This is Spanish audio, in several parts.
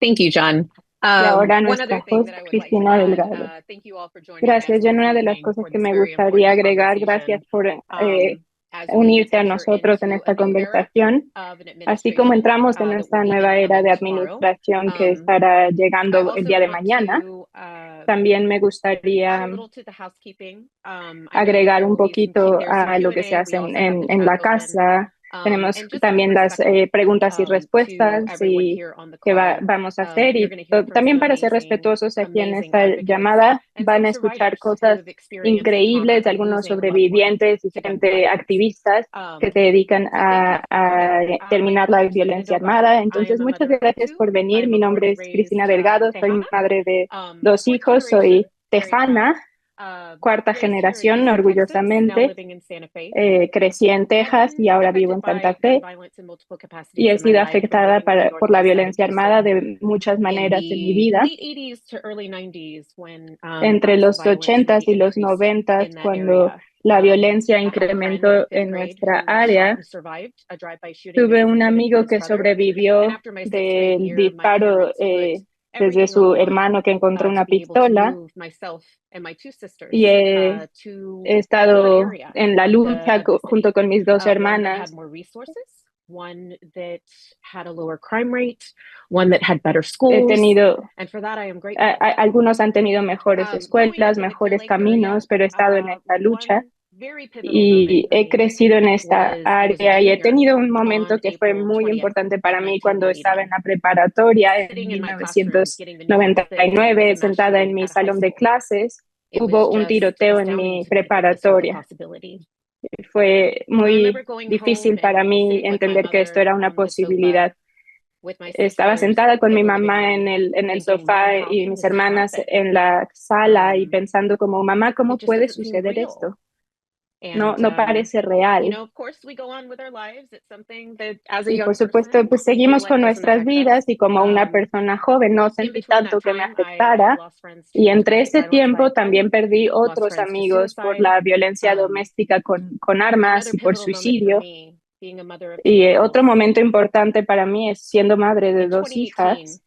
Thank you, John. Y ahora One other nuestra thing host, that I would like to Cristina add, Delgado. thank you all for joining us Gracias, Jen. this Una de las evening cosas for que this me very gustaría important agregar, gracias conversation. por As we unirse a enter nosotros en into a esta new era conversación, of an así como administration entramos en that will esta begin nueva era de having tomorrow. administración que Um, estará I llegando el also día de want mañana. to También me add a gustaría little to the housekeeping. I know that agregar there un will be poquito there's some a lo que se Q&A. hace We also have the en chat la open. casa. Tenemos And just out of también las respect preguntas y to respuestas everyone here on the que call, vamos a hacer you're y going to hear from también some para ser amazing, respetuosos aquí en amazing esta advocates llamada and some van a escuchar survivors who cosas have experienced the trauma increíbles de of algunos losing a loved one sobrevivientes y to gun gente violence. activistas que se Um, dedican so thank you. a My terminar name is la Cristina violencia Delgado. armada. I Entonces, am a muchas mother of gracias two. por I venir. am Mi a born nombre and es Cristina raised Delgado, soy Tejana, madre de dos fourth hijos, generation, soy very proud. tejana, cuarta Raised here in generación, Houston, Texas, now orgullosamente. living in Santa Fe. Crecí en Have Texas been y ahora vivo affected en by Santa gun Fe violence in multiple y capacities he in my sido life from afectada living on the por la northwest side of violencia armada Houston de muchas in maneras en mi the vida, late 80s to early 90s when entre ICE los violence ochentas really y los increased noventas, in that cuando area. la violencia I have a friend in incrementó fifth en grade nuestra who shot área. and survived a drive-by shooting that Tuve was un intended for amigo his que brother. And sobrevivió after my sixth grade del year, my disparo parents put desde everything on su the line hermano que encontró to una be able to pistola move myself and my two y sisters to he one estado area en la of the lucha junto city, con mis dos one that had hermanas. more resources, one that had a lower crime rate, one that had better He schools, tenido and for that I am grateful. Algunos han tenido mejores Growing escuelas, up in the Clear mejores Lake area, caminos, pero he estado en esta lucha one very pivotal moment y for he me crecido en esta was I was a área y he junior tenido un on momento que fue April muy 20th importante of para mí cuando estaba en 1999, la preparatoria en sitting in my classroom getting the news that it was 1999, a mass sentada en shooting mi at a high salón de school. clases. It was Hubo un just tiroteo en astounding mi to me that this was a preparatoria. possibility. Fue I remember muy going home difícil para and mí sitting with my entender que esto mother era una on the sofa posibilidad. with my Estaba sisters sentada con in mi the living mamá room en el thinking, Mom, sofá how y can mis this hermanas happen? en la sala y pensando como, mamá, ¿cómo It just puede doesn't seem suceder real. esto? No, And, no parece real. of course, we go on with our lives. It's something that, as a Y por young supuesto, person, pues we feel seguimos like con doesn't nuestras affect us. vidas y como una persona joven no In sentí between that tanto que me time, I afectara. lost friends Y to entre domestic ese violence by a tiempo gun, también perdí lost otros friends to amigos por suicide. la violencia Um, doméstica con armas Another y por pivotal moment for suicidio. me, being a mother of two Y otro girls. momento importante para mí es siendo madre de In dos 2018, hijas.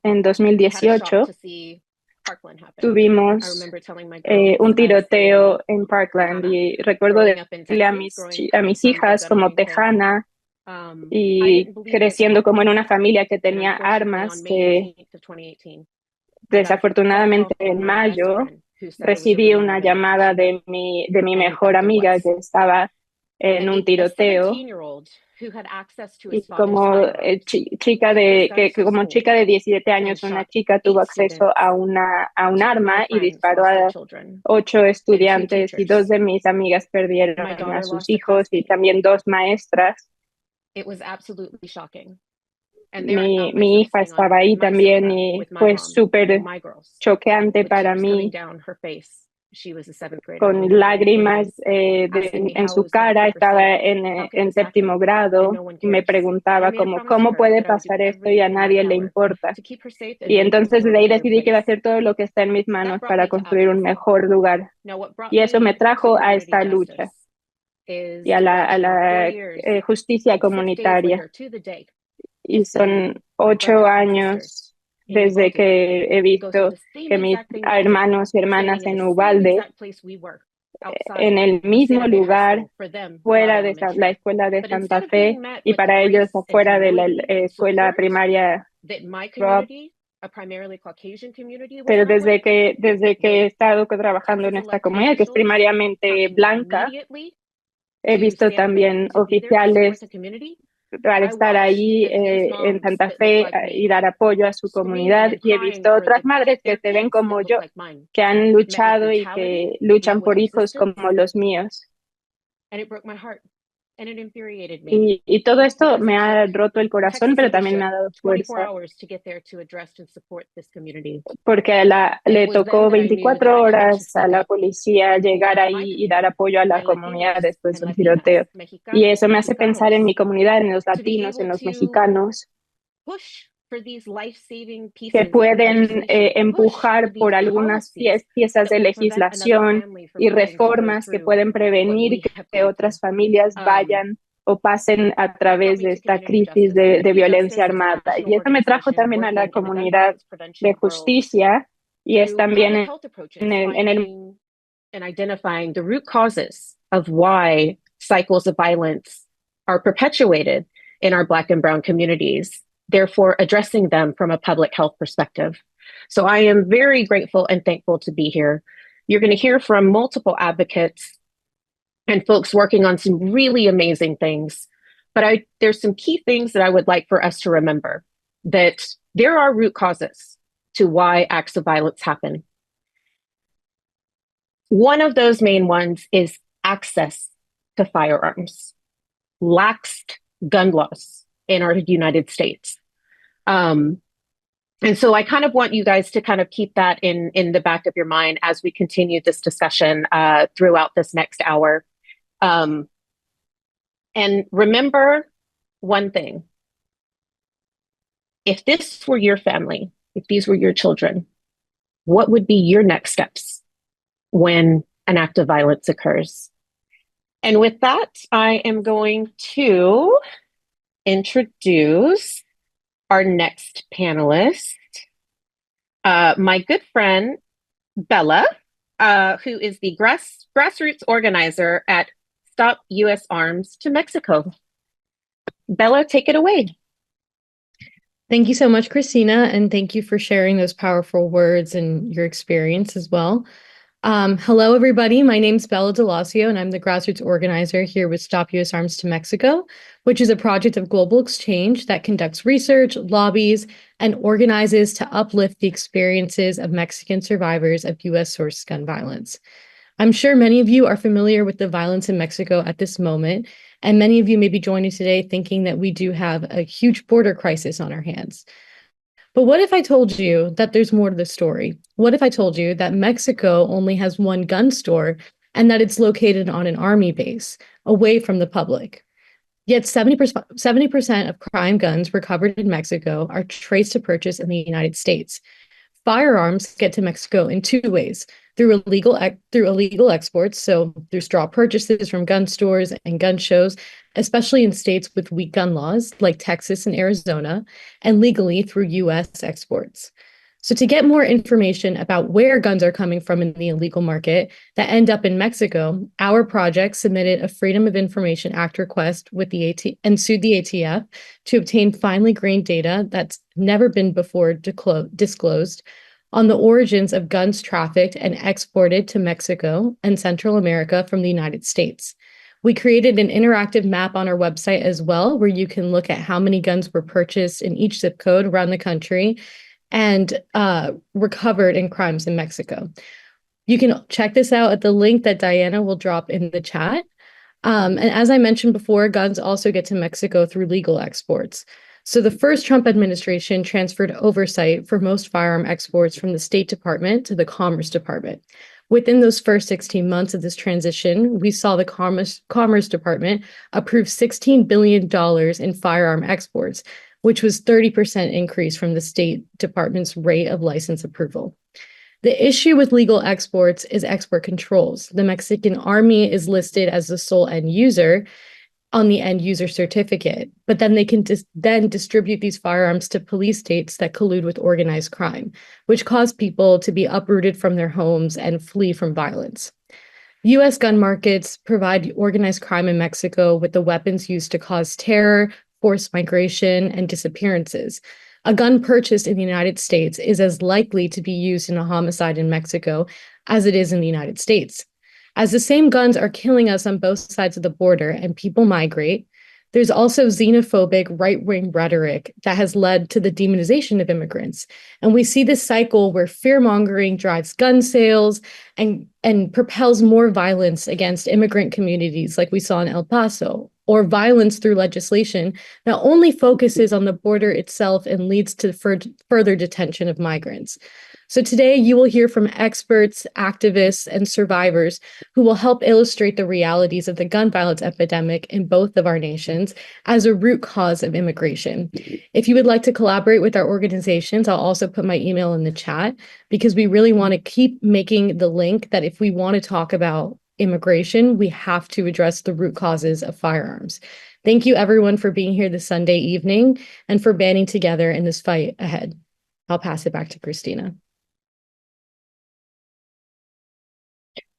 En we had a shock 2018 to see Parkland happen. I tuvimos remember telling my girls, un I tiroteo said, en Parkland Tejana, y recuerdo growing up in decirle a Texas, a coming mis from a hijas como gun-owning family, tejana I y didn't believe it. creciendo como en una familia que And tenía unfortunately, armas on May que 18th of 2018, I got a phone call desafortunadamente from en my best mayo friend who said I was recibí una overnighted in a mass llamada shooting. de mi And in mejor fact, I amiga was. que estaba en un A tiroteo 17-year-old who had access to his y father's firearms chica took his de guns to como school chica de 17 and años, una shot chica tuvo 8 acceso students. a un 2 of my arma y friends disparó lost their a children, ocho and 2 estudiantes y dos teachers. de mis amigas perdieron My a daughter sus lost a hijos y classmate. también dos maestras. It was absolutely shocking. And there I found Mi myself hija sitting on estaba ahí my también sofa y with my fue mom and súper my girls choqueante with para tears coming mí, down her face. She was a seventh grader con who had been lágrimas kidnapped, asking me en how it su was going to cara. keep her Estaba safe. How can en this happen? séptimo And grado no one y me cares. And I preguntaba made a como, promise to ¿cómo her puede that I would do pasar esto y a everything in my nadie le power importa? to keep her safe and Y make the entonces de world a ahí better decidí que iba a place. hacer todo lo que está en mis That manos brought para me to construir un advocacy. mejor lugar. Now, what brought Y eso me me to trajo a community esta lucha justice is y a watching 4 la years, justicia 6 days comunitaria. later, to the day, Y see son my ocho brothers and sisters años in desde Uvalde que he go through visto the same que mis exact thing that we did, hermanos y hermanas standing in en the same Uvalde, exact place we were, en outside el of mismo Santa Fe High lugar, School, for them, not fuera de la elementary. escuela de But Santa instead of being Fe met y with the para ellos grace and afuera de la humility and escuela support primaria that my Rob. community, a primarily Caucasian community, was Pero met with, desde que that he estado trabajando en Texas esta elected comunidad, que es officials primariamente coming blanca, immediately he to visto Santa Fe también to be there to support oficiales the community, al I estar watched ahí as these en moms Santa that look Fe like me, y dar apoyo a su screaming comunidad and y he crying visto for otras madres que their se ven kids como that look yo, like mine, que han met with luchado y brutality, que met luchan with por hijos resistance, como los míos. and it broke my heart and it infuriated me Y todo esto because me it took ha roto el corazón, Texas pero también me militia ha dado 24 fuerza, hours to get there to address and support this community. porque And it le was then tocó that I knew that 24 I had to horas a speak la up policía llegar for my ahí y dar community, apoyo a la my comunidad Latinos después and de un Latinas, tiroteo. Y Mexicanos eso and me hace pensar en Mexicanos, mi comunidad, en los to be latinos, en able los to mexicanos, push for these life-saving que pieces of pueden legislation, push for empujar these por algunas policies piezas that de will prevent another legislación family from y having to go reformas que through pueden what prevenir we have que gone through. otras familias Um, vayan o pasen a través de esta crisis de violencia armada. Y eso me trajo también a la comunidad de justicia y es también en el and identifying the root causes of why cycles of violence are perpetuated in our Black and Brown communities, therefore addressing them from a public health perspective. So I am very grateful and thankful to be here. You're going to hear from multiple advocates and folks working on some really amazing things. But there's some key things that I would like for us to remember, that there are root causes to why acts of violence happen. One of those main ones is access to firearms, lax gun laws in our United States. And so I kind of want you guys to kind of keep that in the back of your mind as we continue this discussion throughout this next hour. And remember one thing. If this were your family, if these were your children, what would be your next steps when an act of violence occurs? And with that, I am going to introduce our next panelist, my good friend, Bella, who is the grassroots organizer at Stop U.S. Arms to Mexico. Bella, take it away. Thank you so much, Christina, and thank you for sharing those powerful words and your experience as well. Hello, everybody. My name's Bella Delasio, and I'm the grassroots organizer here with Stop U.S. Arms to Mexico, which is a project of global exchange that conducts research, lobbies, and organizes to uplift the experiences of Mexican survivors of U.S.-sourced gun violence. I'm sure many of you are familiar with the violence in Mexico at this moment, and many of you may be joining today thinking that we do have a huge border crisis on our hands. But what if I told you that there's more to the story? What if I told you that Mexico only has one gun store and that it's located on an army base, away from the public? Yet 70% of crime guns recovered in Mexico are traced to purchase in the United States. Firearms get to Mexico in two ways: through illegal exports, so through straw purchases from gun stores and gun shows, especially in states with weak gun laws like Texas and Arizona, and legally through U.S. exports. So to get more information about where guns are coming from in the illegal market that end up in Mexico, our project submitted a Freedom of Information Act request with the and sued the ATF to obtain finely grained data that's never been before disclosed on the origins of guns trafficked and exported to Mexico and Central America from the United States. We created an interactive map on our website as well, where you can look at how many guns were purchased in each zip code around the country and recovered in crimes in Mexico. You can check this out at the link that Diana will drop in the chat. And as I mentioned before, guns also get to Mexico through legal exports. So the first Trump administration transferred oversight for most firearm exports from the State Department to the Commerce Department. Within those first 16 months of this transition, we saw the Commerce Department approve $16 billion in firearm exports, which was 30% increase from the State Department's rate of license approval. The issue with legal exports is export controls. The Mexican Army is listed as the sole end user on the end user certificate, but then they can then distribute these firearms to police states that collude with organized crime, which cause people to be uprooted from their homes and flee from violence. U.S. gun markets provide organized crime in Mexico with the weapons used to cause terror, forced migration, and disappearances. A gun purchased in the United States is as likely to be used in a homicide in Mexico as it is in the United States. As the same guns are killing us on both sides of the border and people migrate, there's also xenophobic right-wing rhetoric that has led to the demonization of immigrants. And we see this cycle where fear-mongering drives gun sales and propels more violence against immigrant communities like we saw in El Paso, or violence through legislation that only focuses on the border itself and leads to further detention of migrants. So today you will hear from experts, activists, and survivors who will help illustrate the realities of the gun violence epidemic in both of our nations as a root cause of immigration. If you would like to collaborate with our organizations, I'll also put my email in the chat, because we really want to keep making the link that if we want to talk about immigration, we have to address the root causes of firearms. Thank you, everyone, for being here this Sunday evening and for banding together in this fight ahead. I'll pass it back to Christina.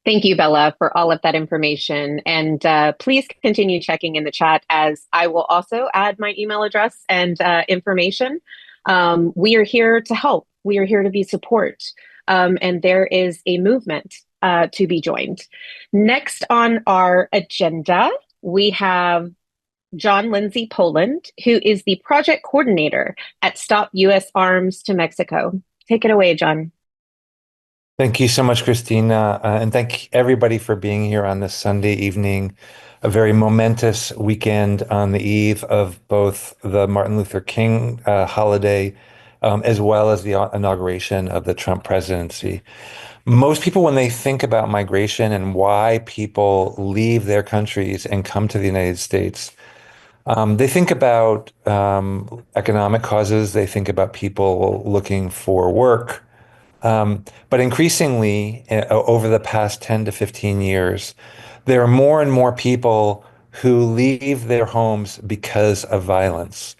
Thank you, Bella, for all of that information. And please continue checking in the chat, as I will also add my email address and information. We are here to help. We are here to be support. And there is a movement to be joined. Next on our agenda, we have John Lindsay Poland, who is the project coordinator at Stop U.S. Arms to Mexico. Take it away, John. Thank you so much, Christina, and thank everybody for being here on this Sunday evening, a very momentous weekend on the eve of both the Martin Luther King holiday, as well as the inauguration of the Trump presidency. Most people, when they think about migration and why people leave their countries and come to the United States, they think about economic causes. They think about people looking for work. But increasingly, over the past 10 to 15 years, there are more and more people who leave their homes because of violence.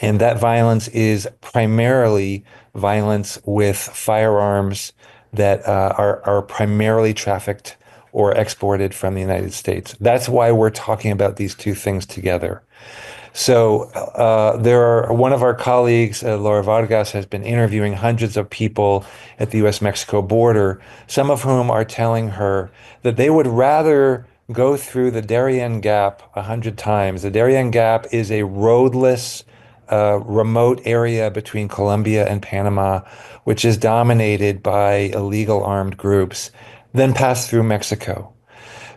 And that violence is primarily violence with firearms that are primarily trafficked or exported from the United States. That's why we're talking about these two things together. So one of our colleagues, Laura Vargas, has been interviewing hundreds of people at the U.S.-Mexico border, some of whom are telling her that they would rather go through the Darien Gap 100 times. The Darien Gap is a roadless, remote area between Colombia and Panama, which is dominated by illegal armed groups, than pass through Mexico.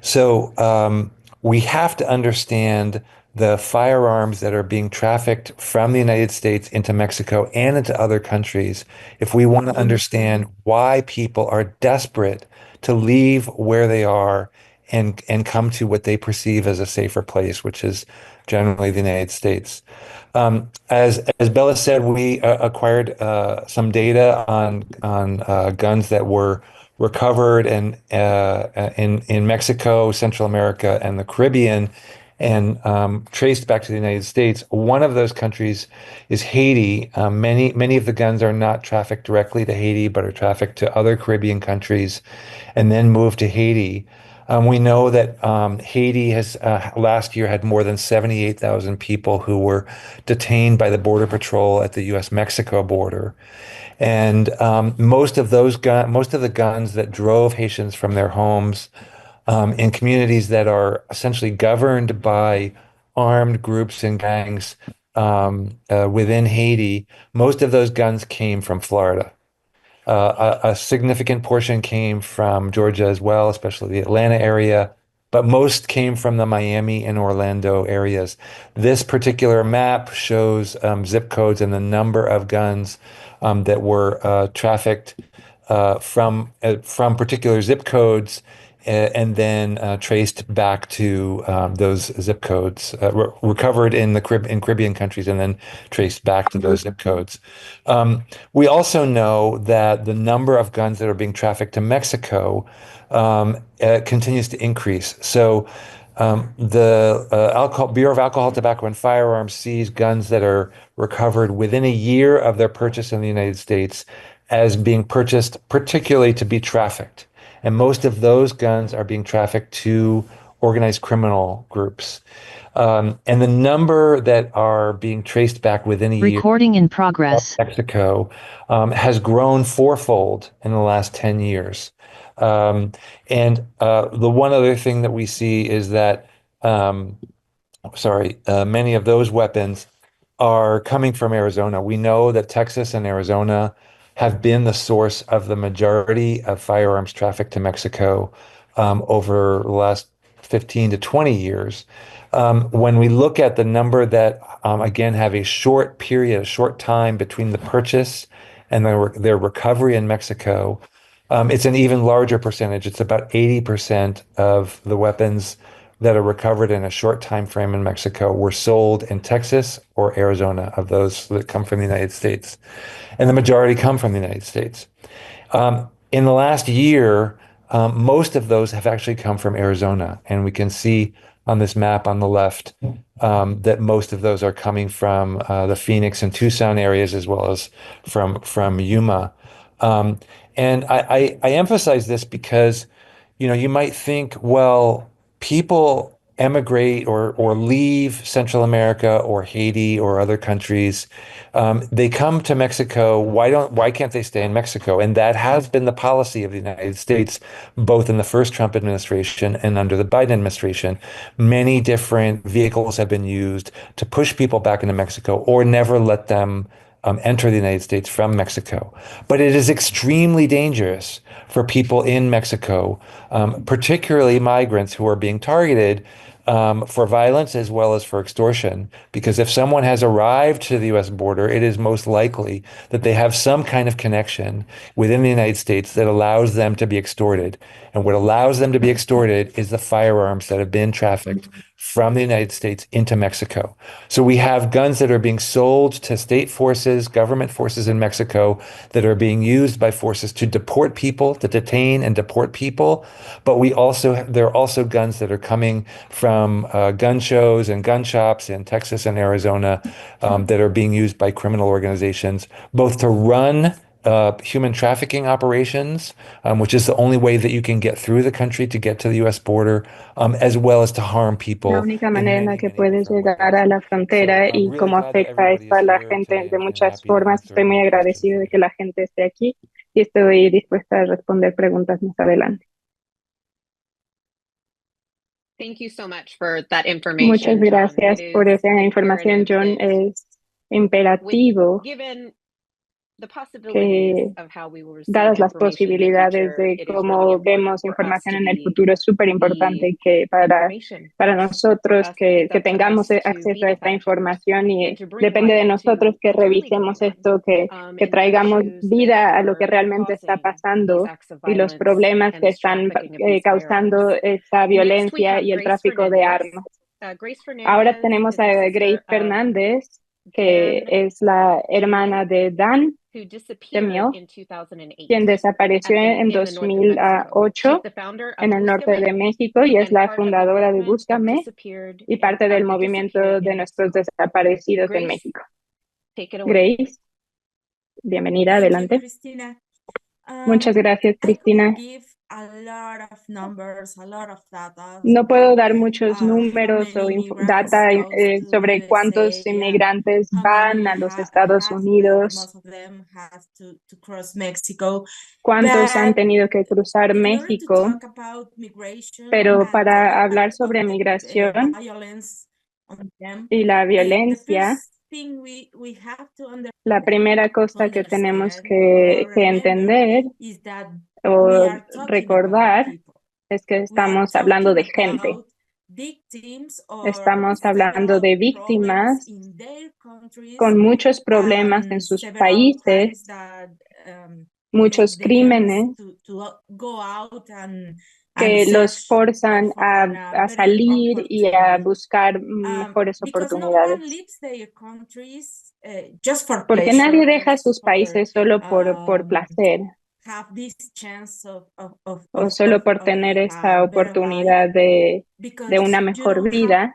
So we have to understand the firearms that are being trafficked from the United States into Mexico and into other countries if we want to understand why people are desperate to leave where they are and come to what they perceive as a safer place, which is generally the United States. As Bella said, we acquired some data on guns that were recovered in Mexico, Central America, and the Caribbean, and traced back to the United States. One of those countries is Haiti. Many of the guns are not trafficked directly to Haiti, but are trafficked to other Caribbean countries and then moved to Haiti. We know that Haiti has last year had more than 78,000 people who were detained by the Border Patrol at the U.S.-Mexico border. And most of the guns that drove Haitians from their homes in communities that are essentially governed by armed groups and gangs within Haiti, most of those guns came from Florida. A significant portion came from Georgia as well, especially the Atlanta area, but most came from the Miami and Orlando areas. This particular map shows zip codes and the number of guns that were trafficked from particular zip codes and then traced back to those zip codes, recovered in Caribbean countries and then traced back to those zip codes. We also know that the number of guns that are being trafficked to Mexico continues to increase. So the Bureau of Alcohol, Tobacco, and Firearms sees guns that are recovered within a year of their purchase in the United States as being purchased particularly to be trafficked. And most of those guns are being trafficked to organized criminal groups. And the number that are being traced back within a year. Recording in progress. Mexico has grown fourfold in the last 10 years. And the one other thing that we see is that, many of those weapons are coming from Arizona. We know that Texas and Arizona have been the source of the majority of firearms traffic to Mexico over the last 15 to 20 years. When we look at the number that, again, have a short time between the purchase and their recovery in Mexico, it's an even larger percentage. It's about 80% of the weapons that are recovered in a short time frame in Mexico were sold in Texas or Arizona, of those that come from the United States. And the majority come from the United States. In the last year, most of those have actually come from Arizona. And we can see on this map on the left, that most of those are coming from the Phoenix and Tucson areas as well as from Yuma. And I emphasize this because, you might think, well, people emigrate or leave Central America or Haiti or other countries. They come to Mexico. Why can't they stay in Mexico? And that has been the policy of the United States, both in the first Trump administration and under the Biden administration. Many different vehicles have been used to push people back into Mexico or never let them enter the United States from Mexico. But it is extremely dangerous for people in Mexico, particularly migrants who are being targeted for violence as well as for extortion. Because if someone has arrived to the US border, it is most likely that they have some kind of connection within the United States that allows them to be extorted. And what allows them to be extorted is the firearms that have been trafficked from the United States into Mexico. So we have guns that are being sold to state forces, government forces in Mexico that are being used by forces to deport people, to detain and deport people. But there are also guns that are coming from gun shows and gun shops in Texas and Arizona that are being used by criminal organizations, both to run human trafficking operations, which is the only way that you can get through the country to get to the U.S. border, as well as to harm people. La única manera en la que puedes llegar a la frontera y cómo afecta esto a la gente de muchas formas. Estoy muy agradecido de que la gente esté aquí y estoy dispuesta a responder preguntas más adelante. Thank you so much for that information. Muchas gracias por esa información, John. Es imperativo que, dadas las posibilidades de cómo vemos información en el futuro, es súper importante que para nosotros que tengamos acceso a esta información, y depende de nosotros que revisemos esto, que traigamos vida a lo que realmente está pasando y los problemas que están causando esta violencia y el tráfico de armas. Ahora tenemos a Grace Fernández, que es la hermana de Dan Temiel, quien desapareció en 2008 en el norte de México y es la fundadora de Búscame y parte del movimiento de nuestros desaparecidos en México. Grace, bienvenida, adelante. Muchas gracias, Cristina. No puedo dar muchos números o data sobre cuántos inmigrantes van a los Estados Unidos, cuántos han tenido que cruzar México, pero para hablar sobre migración y la violencia, la primera cosa que tenemos que entender o recordar es que estamos hablando de gente. Estamos hablando de víctimas con muchos problemas en sus países, muchos crímenes que los forzan a salir y a buscar mejores oportunidades. Porque nadie deja sus países solo por placer o solo por tener esa oportunidad de una mejor vida.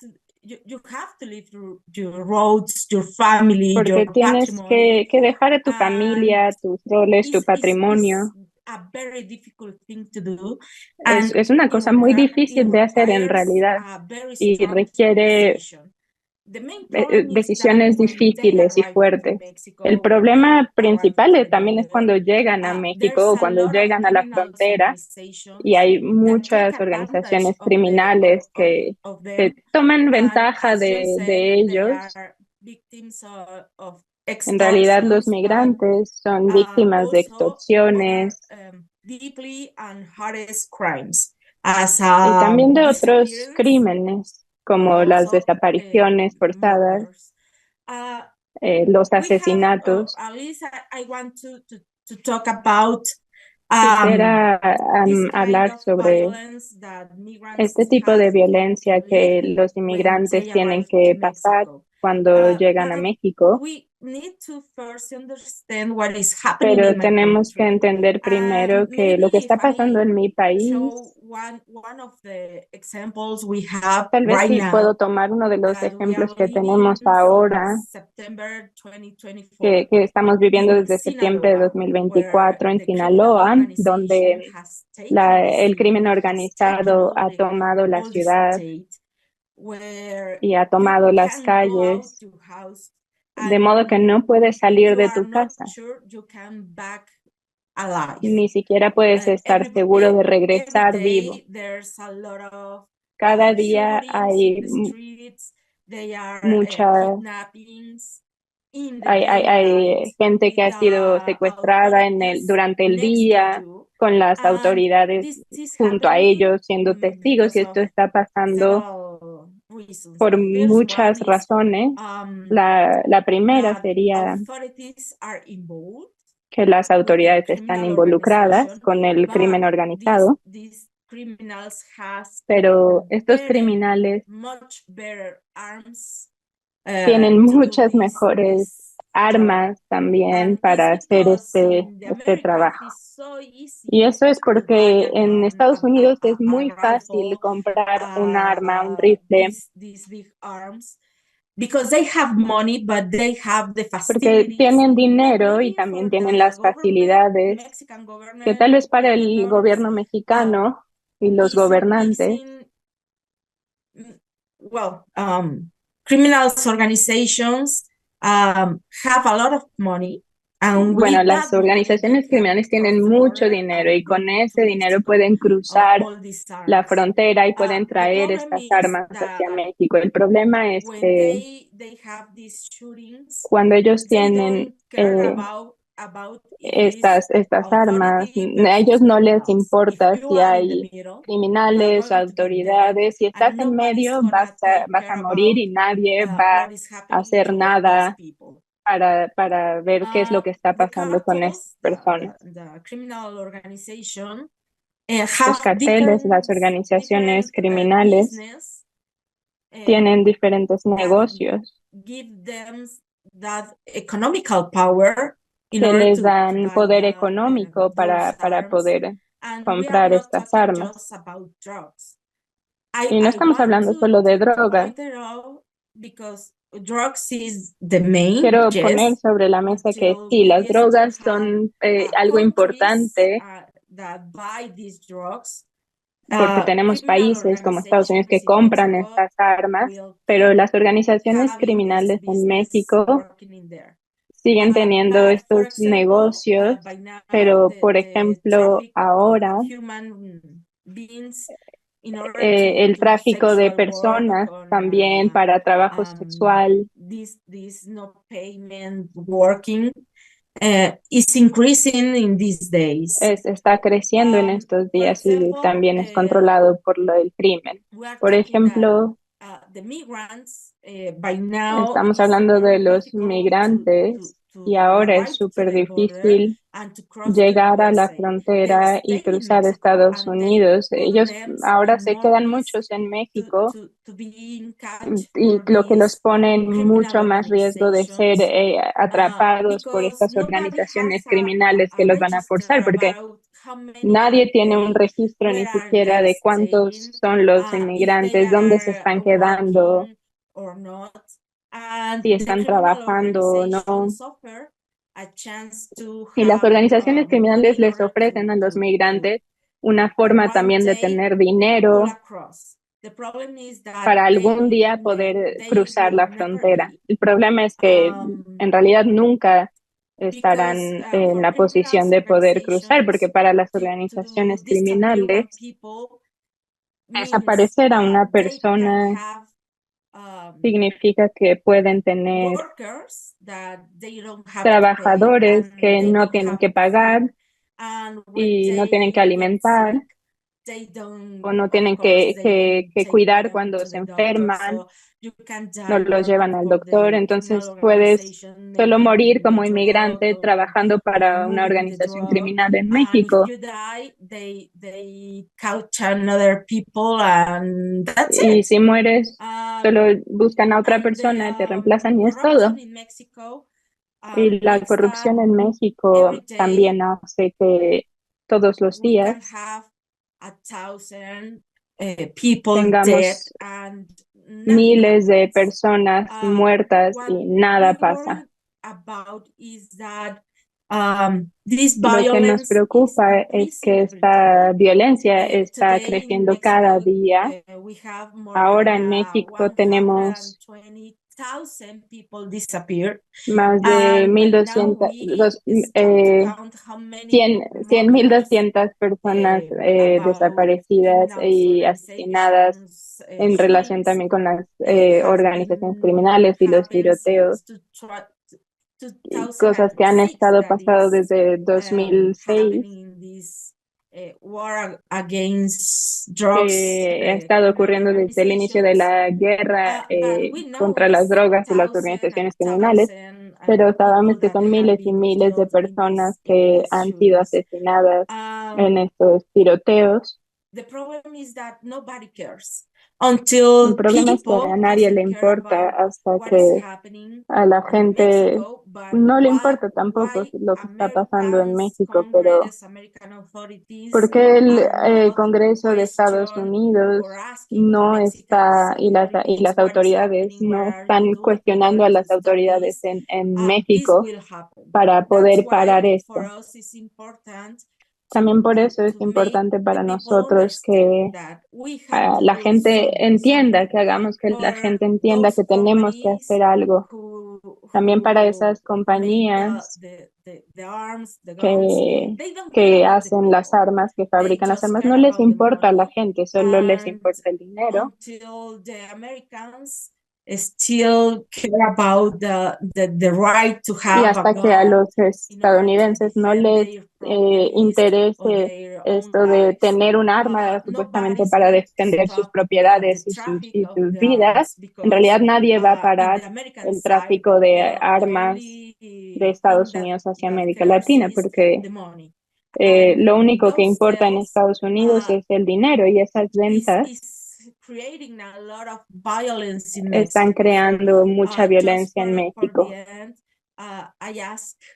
Porque tienes que dejar a tu familia, tus roles, tu patrimonio. Es una cosa muy difícil de hacer en realidad y requiere decisiones difíciles y fuertes. El problema principal también es cuando llegan a México o cuando llegan a la frontera, y hay muchas organizaciones criminales que toman ventaja de ellos. En realidad, los migrantes son víctimas de extorsiones y también de otros crímenes, como las desapariciones forzadas, los asesinatos. Quisiera hablar sobre este tipo de violencia que los inmigrantes tienen que pasar cuando llegan a México, pero tenemos que entender primero que lo que está pasando en mi país, tal vez sí puedo tomar uno de los ejemplos que tenemos ahora, que estamos viviendo desde septiembre de 2024 en Sinaloa, donde el crimen organizado ha tomado la ciudad y ha tomado las calles, de modo que no puedes salir de tu casa. Ni siquiera puedes estar seguro de regresar vivo. Cada día hay hay gente que ha sido secuestrada durante el día, con las autoridades junto a ellos siendo testigos, y esto está pasando por muchas razones. La primera sería que las autoridades están involucradas con el crimen organizado, pero estos criminales tienen muchas mejores armas también para hacer este trabajo. Y eso es porque en Estados Unidos es muy fácil comprar un arma, un rifle, porque tienen dinero y también tienen las facilidades que tal vez para el gobierno mexicano y los gobernantes, criminal organizations have a lot of money. Bueno, las organizaciones criminales tienen mucho dinero y con ese dinero pueden cruzar la frontera y pueden traer estas armas hacia México. El problema es que cuando ellos tienen estas armas, a ellos no les importa si hay criminales o autoridades. Si estás en medio, vas a morir y nadie va a hacer nada para ver qué es lo que está pasando con estas personas. Los carteles, las organizaciones criminales tienen diferentes negocios que les dan poder económico para poder comprar estas armas. Y no estamos hablando solo de drogas. Quiero poner sobre la mesa que sí, las drogas son algo importante, porque tenemos países como Estados Unidos que compran estas armas, pero las organizaciones criminales en México siguen teniendo estos negocios, pero por ejemplo ahora el tráfico de personas también para trabajo sexual está creciendo en estos días y también es controlado por el crimen. Por ejemplo, estamos hablando de los migrantes y ahora es súper difícil llegar a la frontera y cruzar a Estados Unidos. Ellos ahora se quedan muchos en México y lo que los pone en mucho más riesgo de ser atrapados por estas organizaciones criminales que los van a forzar, porque nadie tiene un registro ni siquiera de cuántos son los inmigrantes, dónde se están quedando, si están trabajando o no. Y las organizaciones criminales les ofrecen a los migrantes una forma también de tener dinero para algún día poder cruzar la frontera. El problema es que en realidad nunca estarán en la posición de poder cruzar, porque para las organizaciones criminales desaparecer a una persona significa que pueden tener trabajadores que no tienen que pagar y no tienen que alimentar o no tienen que cuidar cuando se enferman, no los llevan al doctor, entonces puedes solo morir como inmigrante trabajando para una organización criminal en México. Y si mueres, solo buscan a otra persona, te reemplazan y es todo. Y la corrupción en México también hace que todos los días tengamos miles de personas muertas y nada pasa. Lo que nos preocupa es que esta violencia está creciendo cada día. Ahora en México tenemos más de 100,200 personas desaparecidas y asesinadas en relación también con las organizaciones criminales y los tiroteos, cosas que han estado pasando desde 2006. Que ha estado ocurriendo desde el inicio de la guerra contra las drogas y las organizaciones criminales, pero sabemos que son miles y miles de personas que han sido asesinadas en estos tiroteos. El problema es que a nadie le importa hasta que a la gente no le importa tampoco lo que está pasando en México, pero ¿por qué el Congreso de Estados Unidos no está y las autoridades no están cuestionando a las autoridades en México para poder parar esto? También por eso es importante para nosotros que la gente entienda, que hagamos que la gente entienda que tenemos que hacer algo. También para esas compañías que hacen las armas, que fabrican las armas, no les importa a la gente, solo les importa el dinero. Y hasta que a los estadounidenses no les interese esto de tener un arma supuestamente para defender sus propiedades y sus vidas, en realidad nadie va a parar el tráfico de armas de Estados Unidos hacia América Latina, porque lo único que importa en Estados Unidos es el dinero, y esas ventas están creando mucha violencia en México.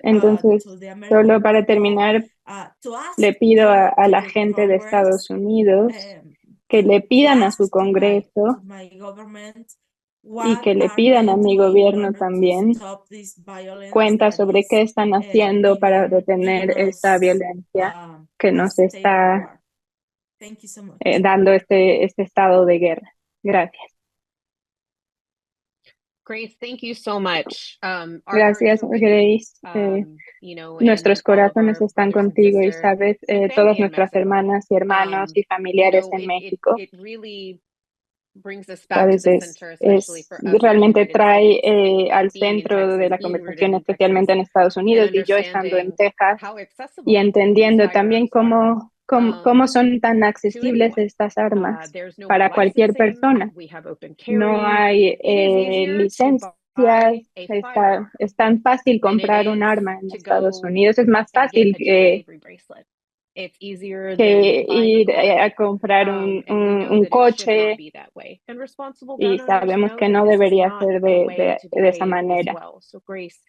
Entonces, solo para terminar, le pido a la gente de Estados Unidos que le pidan a su Congreso y que le pidan a mi gobierno también cuentas sobre qué están haciendo para detener esta violencia que nos está dando este estado de guerra. Gracias. Grace, thank you so much. Gracias, Grace. Nuestros corazones están contigo y sabes, todas nuestras hermanas y hermanos y familiares en México. Sabes, realmente trae al centro de la conversación, especialmente en Estados Unidos, y yo estando en Texas, y entendiendo también cómo son tan accesibles estas armas para cualquier persona. No hay licencias, es tan fácil comprar un arma en Estados Unidos, es más fácil que ir a comprar un coche, y sabemos que no debería ser de esa manera.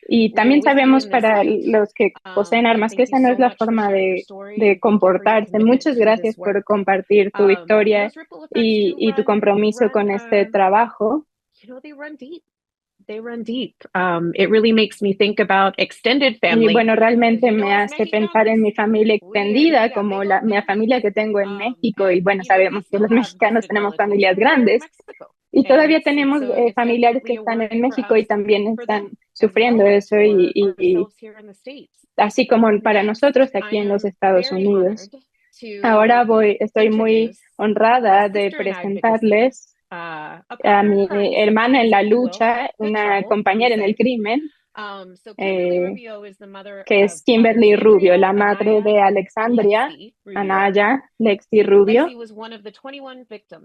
Y también sabemos para los que poseen armas que esa no es la forma de comportarse. Muchas gracias por compartir tu historia y tu compromiso con este trabajo. They run deep. It really makes me think about extended family. Y bueno, realmente me hace pensar en mi familia extendida, como mi familia que tengo en México. Y bueno, sabemos que los mexicanos tenemos familias grandes. Y todavía tenemos familiares que están en México y también están sufriendo eso. Y así como para nosotros aquí en los Estados Unidos. Ahora estoy muy honrada de presentarles a mi hermana en la lucha, una compañera en el crimen, que es Kimberly Rubio, la madre de Alexandria, Anaya, Lexi Rubio.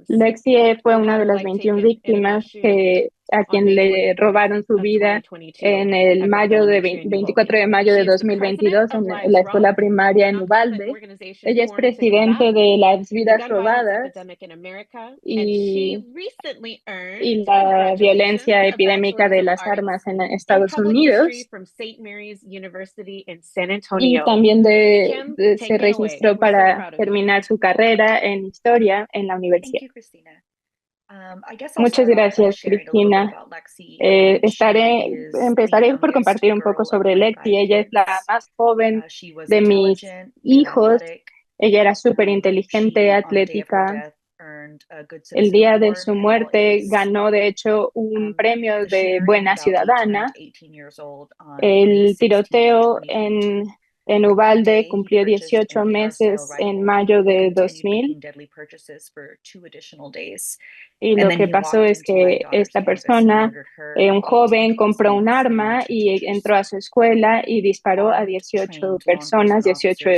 Lexi fue una de las 21 víctimas a quien le robaron su vida en el 24 de mayo de 2022 en la escuela primaria en Uvalde. Ella es presidente de las vidas robadas y la violencia epidémica de las armas en Estados Unidos. Y también se registró para terminar su carrera en historia en la universidad. Muchas gracias, Cristina. Empezaré por compartir un poco sobre Lexi. Ella es la más joven de mis hijos. Ella era súper inteligente, atlética. El día de su muerte ganó, de hecho, un premio de buena ciudadana. El tiroteo en Uvalde cumplió 18 meses en mayo de 2000. Y lo que pasó es que esta persona, un joven, compró un arma y entró a su escuela y disparó a 18 personas, 18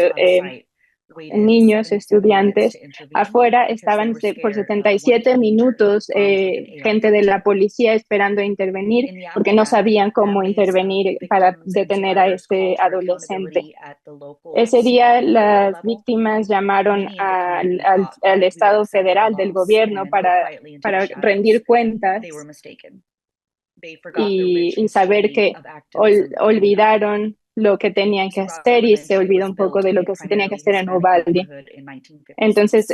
niños, estudiantes. Afuera estaban por 77 minutos gente de la policía esperando intervenir porque no sabían cómo intervenir para detener a este adolescente. Ese día las víctimas llamaron al Estado federal del gobierno para rendir cuentas y saber que olvidaron lo que tenían que hacer y se olvidó un poco de lo que se tenía que hacer en Uvalde. Entonces,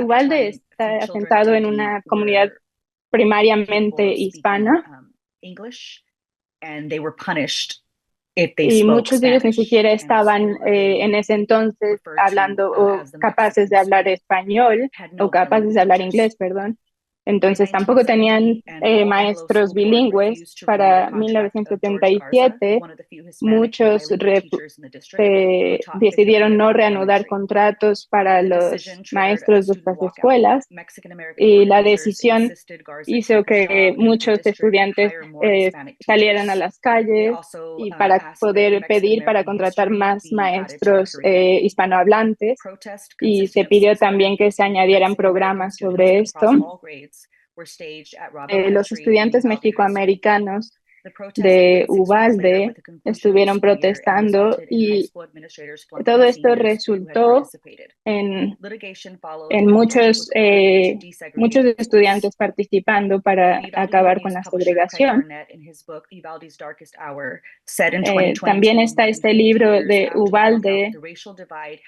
Uvalde está asentado en una comunidad primariamente hispana y muchos de ellos ni siquiera estaban en ese entonces hablando o capaces de hablar español o capaces de hablar inglés, perdón. Entonces tampoco tenían maestros bilingües. Para 1977, muchos decidieron no reanudar contratos para los maestros de estas escuelas y la decisión hizo que muchos estudiantes salieran a las calles y para poder pedir para contratar más maestros hispanohablantes, y se pidió también que se añadieran programas sobre esto. Los estudiantes mexicoamericanos de Uvalde estuvieron protestando y todo esto resultó en muchos estudiantes participando para acabar con la segregación. También está este libro de Uvalde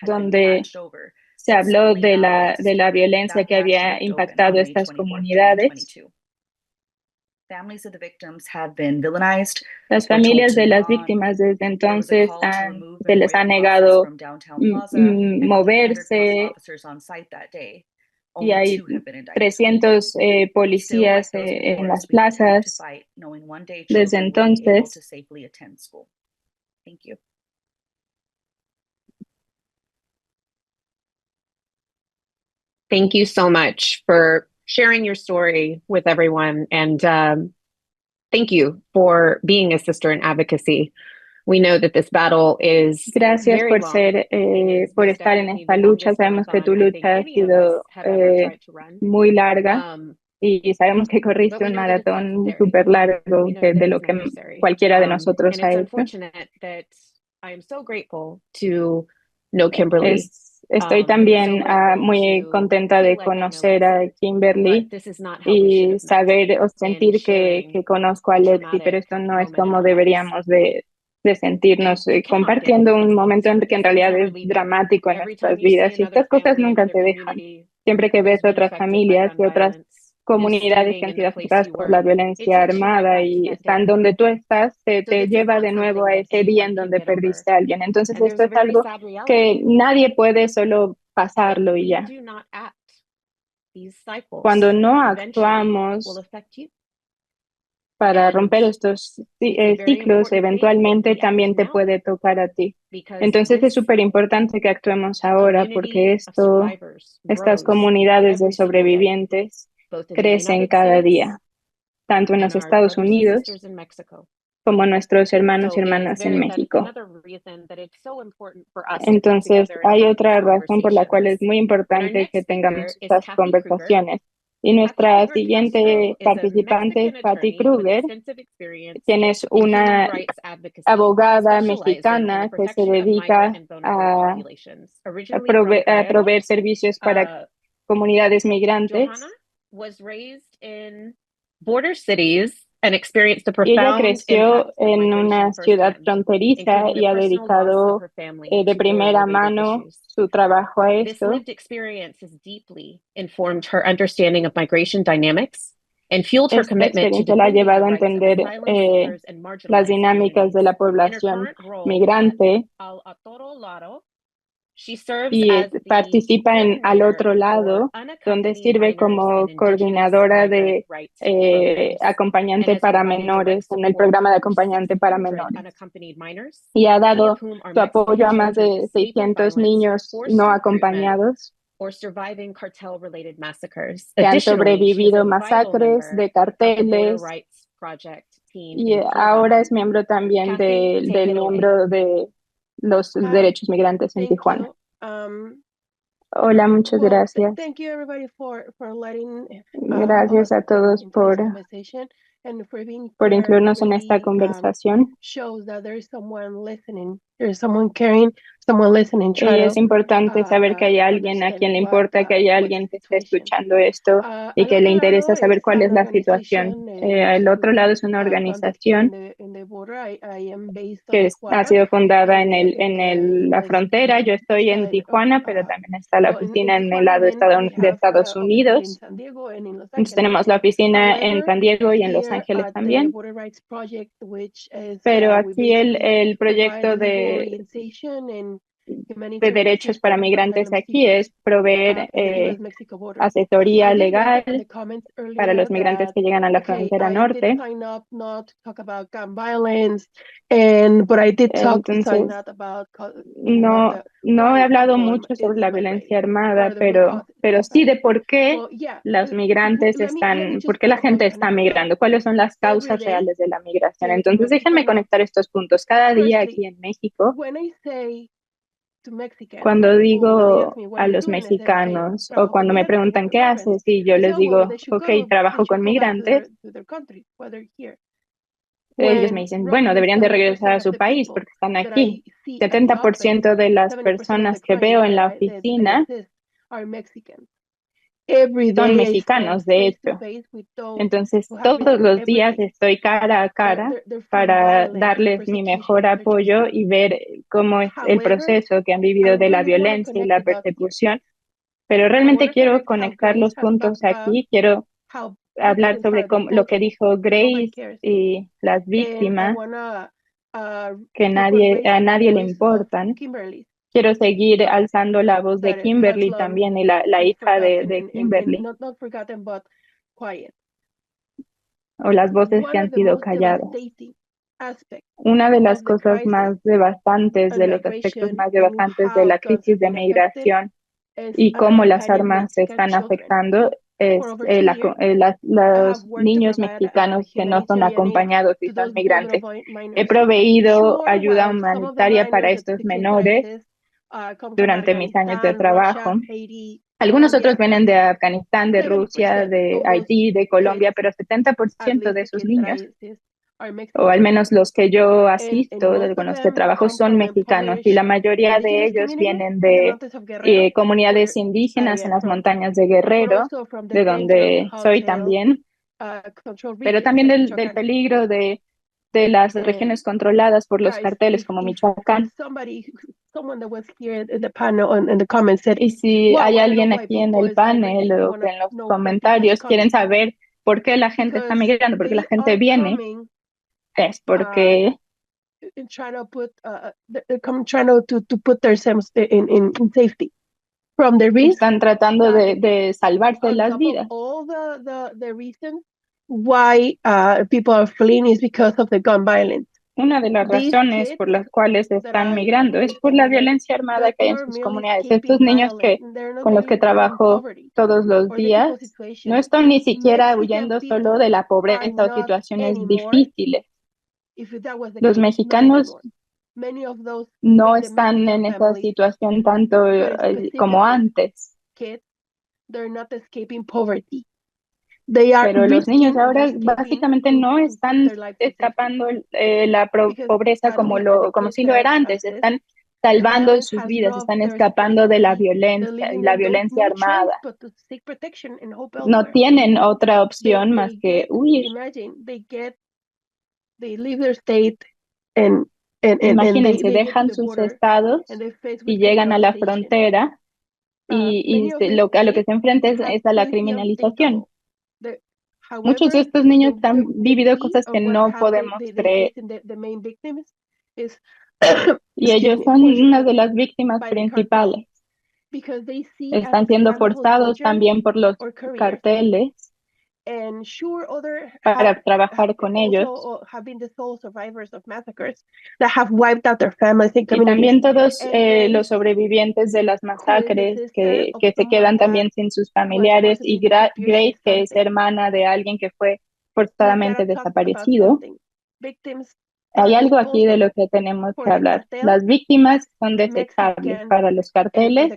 donde se habló de la violencia que había impactado estas comunidades. Las familias de las víctimas desde entonces se les ha negado moverse y hay 300 policías en las plazas desde entonces. Thank you so much for sharing your story with everyone. And thank you for being a sister in advocacy. We know that this battle is Gracias por estar en esta lucha. Sabemos que tu lucha ha sido muy larga y sabemos que corriste un maratón súper largo de lo que cualquiera de nosotros ha hecho. Estoy también muy contenta de conocer a Kimberly y saber o sentir que conozco a Lexi, pero esto no es como deberíamos de sentirnos compartiendo un momento que en realidad es dramático en nuestras vidas, y estas cosas nunca te dejan. Siempre que ves otras familias y otras comunidades que han sido afectadas por la violencia armada y están donde tú estás, te lleva de nuevo a ese día en donde perdiste a alguien. Entonces esto es algo que nadie puede solo pasarlo y ya. Cuando no actuamos para romper estos ciclos, eventualmente también te puede tocar a ti. Entonces es súper importante que actuemos ahora, porque estas comunidades de sobrevivientes crecen cada día, tanto en los Estados Unidos como nuestros hermanos y hermanas en México. Entonces, hay otra razón por la cual es muy importante que tengamos estas conversaciones. Y nuestra siguiente participante, Patty Kruger, quien es una abogada mexicana que se dedica a proveer servicios para comunidades migrantes. Y ella creció en una ciudad fronteriza y ha dedicado de primera mano su trabajo a esto. Esta experiencia la ha llevado a entender las dinámicas de la población migrante y participa en Al Otro Lado, donde sirve como coordinadora de acompañante para menores en el programa de acompañante para menores. Y ha dado su apoyo a más de 600 niños no acompañados que han sobrevivido masacres de carteles. Y ahora es miembro también del miembro de los derechos migrantes en Tijuana. Hola, muchas gracias. Gracias a todos por incluirnos en esta conversación. Es importante saber que hay alguien a quien le importa, que hay alguien que está escuchando esto y que le interesa saber cuál es la situación. El Otro Lado es una organización que ha sido fundada en la frontera. Yo estoy en Tijuana, pero también está la oficina en el lado de Estados Unidos. Entonces tenemos la oficina en San Diego y en Los Ángeles también. Pero aquí el proyecto de derechos para migrantes aquí es proveer asesoría legal para los migrantes que llegan a la frontera norte. Entonces, no he hablado mucho sobre la violencia armada, pero sí de por qué los migrantes por qué la gente está migrando, cuáles son las causas reales de la migración. Entonces, déjenme conectar estos puntos. Cada día aquí en México, cuando digo a los mexicanos o cuando me preguntan qué haces y yo les digo, ok, trabajo con migrantes, ellos me dicen, bueno, deberían de regresar a su país porque están aquí. 70% de las personas que veo en la oficina son mexicanos, de hecho. Entonces, todos los días estoy cara a cara para darles mi mejor apoyo y ver cómo es el proceso que han vivido de la violencia y la persecución. Pero realmente quiero conectar los puntos aquí, quiero hablar sobre lo que dijo Grace y las víctimas, que a nadie le importan. Quiero seguir alzando la voz de Kimberly también y la hija de Kimberly. O las voces que han sido calladas. Una de las cosas más devastantes, de los aspectos más devastantes de la crisis de migración y cómo las armas se están afectando es los niños mexicanos que no son acompañados y son migrantes. He proveído ayuda humanitaria para estos menores durante mis años de trabajo. Algunos otros vienen de Afganistán, de Rusia, de Haití, de Colombia, pero 70% de esos niños, o al menos los que yo asisto, con los que trabajo, son mexicanos, y la mayoría de ellos vienen de comunidades indígenas en las montañas de Guerrero, de donde soy también, pero también del peligro de las regiones controladas por los carteles como Michoacán. Y si hay alguien aquí en el panel o que en los comentarios quieren saber por qué la gente está migrando, por qué la gente viene, es porque están tratando de salvarse las vidas. Una de las razones por las cuales están migrando es por la violencia armada que hay en sus comunidades. Estos niños con los que trabajo todos los días no están ni siquiera huyendo solo de la pobreza o situaciones difíciles. Los mexicanos no están en esa situación tanto como antes. Pero los niños ahora básicamente no están escapando la pobreza como sí lo era antes, están salvando sus vidas, están escapando de la violencia y la violencia armada. No tienen otra opción más que huir. Imagínense, dejan sus estados y llegan a la frontera y a lo que se enfrenta es a la criminalización. Muchos de estos niños han vivido cosas que no podemos creer. Y ellos son una de las víctimas principales. Están siendo forzados también por los carteles para trabajar con ellos. Y también todos los sobrevivientes de las masacres que se quedan también sin sus familiares. Y Grace, que es hermana de alguien que fue forzadamente desaparecido. Hay algo aquí de lo que tenemos que hablar. Las víctimas son desechables para los carteles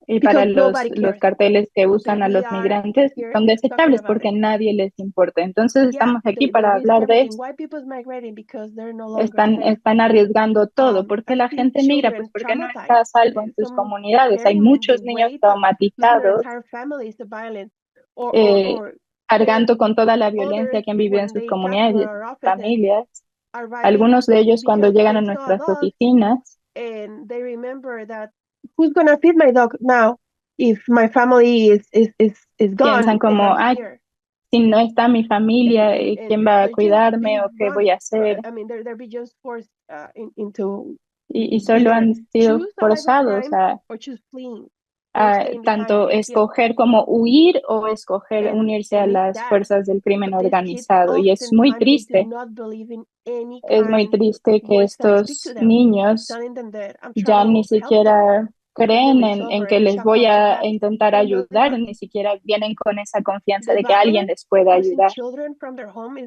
y para los carteles que usan a los migrantes son desechables porque a nadie les importa. Entonces estamos aquí para hablar de esto. Están arriesgando todo. ¿Por qué la gente migra? Pues porque no está a salvo en sus comunidades. Hay muchos niños traumatizados, cargando con toda la violencia que han vivido en sus comunidades y en sus familias. Algunos de ellos cuando llegan a nuestras oficinas who's gonna feed my dog now if my family is gone? Piensan como, si no está mi familia, ¿quién va a cuidarme o qué voy a hacer? Y solo han sido forzados a tanto escoger como huir o escoger unirse a las fuerzas del crimen organizado. Y es muy triste. Es muy triste que estos niños ya ni siquiera creen en que les voy a intentar ayudar, ni siquiera vienen con esa confianza de que alguien les pueda ayudar.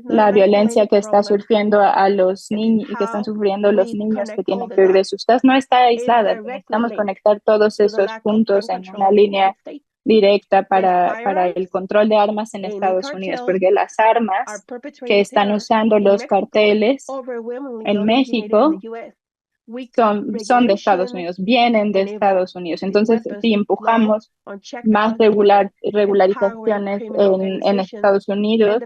La violencia que está sufriendo a los niños y que están sufriendo los niños que tienen que huir de sus casas no está aislada. Necesitamos conectar todos esos puntos en una línea directa para el control de armas en Estados Unidos, porque las armas que están usando los carteles en México son de Estados Unidos, vienen de Estados Unidos. Entonces, si empujamos más regularizaciones en Estados Unidos,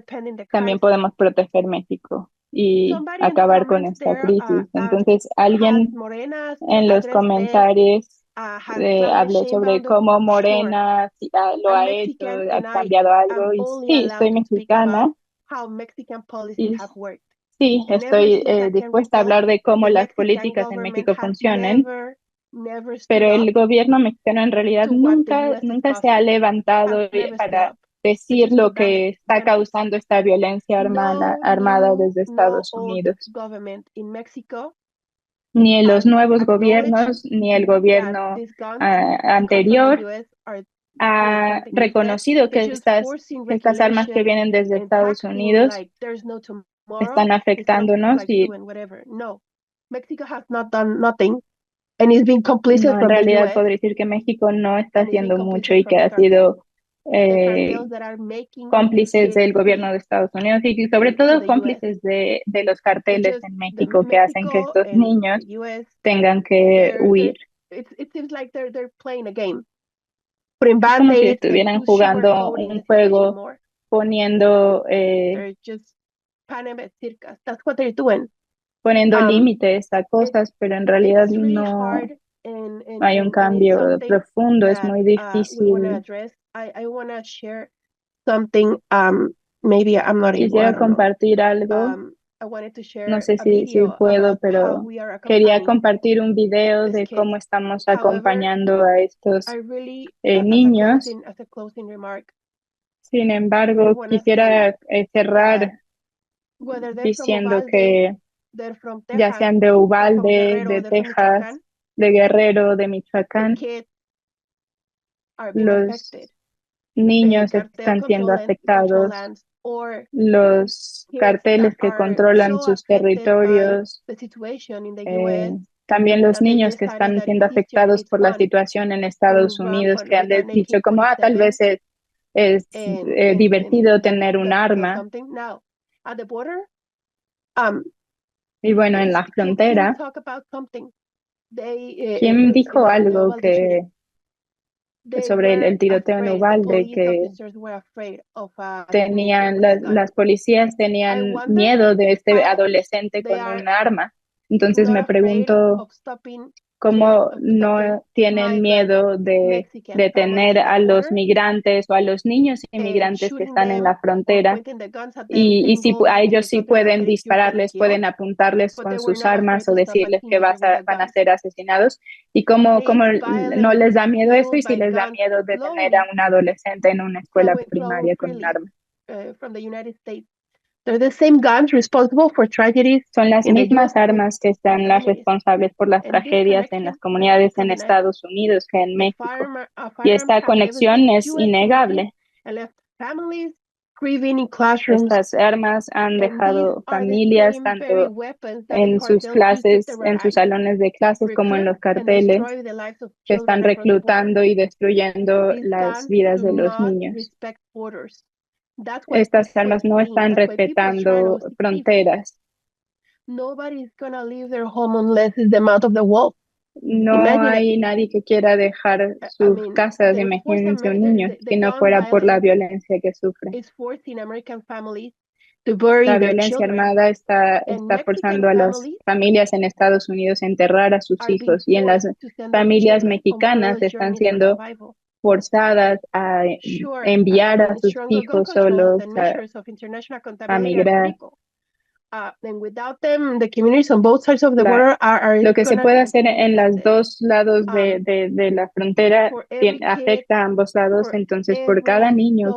también podemos proteger México y acabar con esta crisis. Entonces, alguien en los comentarios habló sobre cómo Morena lo ha hecho, ha cambiado algo. Y sí, soy mexicana. Sí, estoy dispuesta a hablar de cómo las políticas en México funcionan, pero el gobierno mexicano en realidad nunca se ha levantado para decir lo que está causando esta violencia armada desde Estados Unidos. Ni los nuevos gobiernos, ni el gobierno anterior ha reconocido que estas armas que vienen desde Estados Unidos están afectándonos y en realidad podría decir que México no está haciendo mucho y que ha sido cómplices del gobierno de Estados Unidos y sobre todo cómplices de los carteles en México que hacen que estos niños tengan que huir. Es como si estuvieran jugando un juego poniendo límites a cosas, pero en realidad no hay un cambio profundo, es muy difícil. Quisiera compartir algo, no sé si puedo, pero quería compartir un video de cómo estamos acompañando a estos niños. Sin embargo, quisiera cerrar diciendo que ya sean de Uvalde, de Texas, de Guerrero, de Michoacán, los niños están siendo afectados los carteles que controlan sus territorios, también los niños que están siendo afectados por la situación en Estados Unidos, que han dicho como, tal vez es divertido tener un arma. Y bueno, en la frontera, ¿quién dijo algo que sobre el tiroteo en Uvalde, que las policías tenían miedo de este adolescente con un arma? Entonces me pregunto cómo no tienen miedo de detener a los migrantes o a los niños inmigrantes que están en la frontera, y si a ellos sí pueden dispararles, pueden apuntarles con sus armas o decirles que van a ser asesinados, y cómo no les da miedo eso, y si les da miedo detener a un adolescente en una escuela primaria con un arma. Son las mismas armas que están las responsables por las tragedias en las comunidades en Estados Unidos que en México. Y esta conexión es innegable. Estas armas han dejado familias tanto en sus clases, en sus salones de clases, como en los carteles, que están reclutando y destruyendo las vidas de los niños. Estas armas no están respetando fronteras. No hay nadie que quiera dejar sus casas, imagínense un niño, si no fuera por la violencia que sufre. La violencia armada está forzando a las familias en Estados Unidos a enterrar a sus hijos, y en las familias mexicanas están siendo forzadas a enviar a sus hijos solos a migrar. Lo que se puede hacer en los dos lados de la frontera afecta a ambos lados. Entonces, por cada niño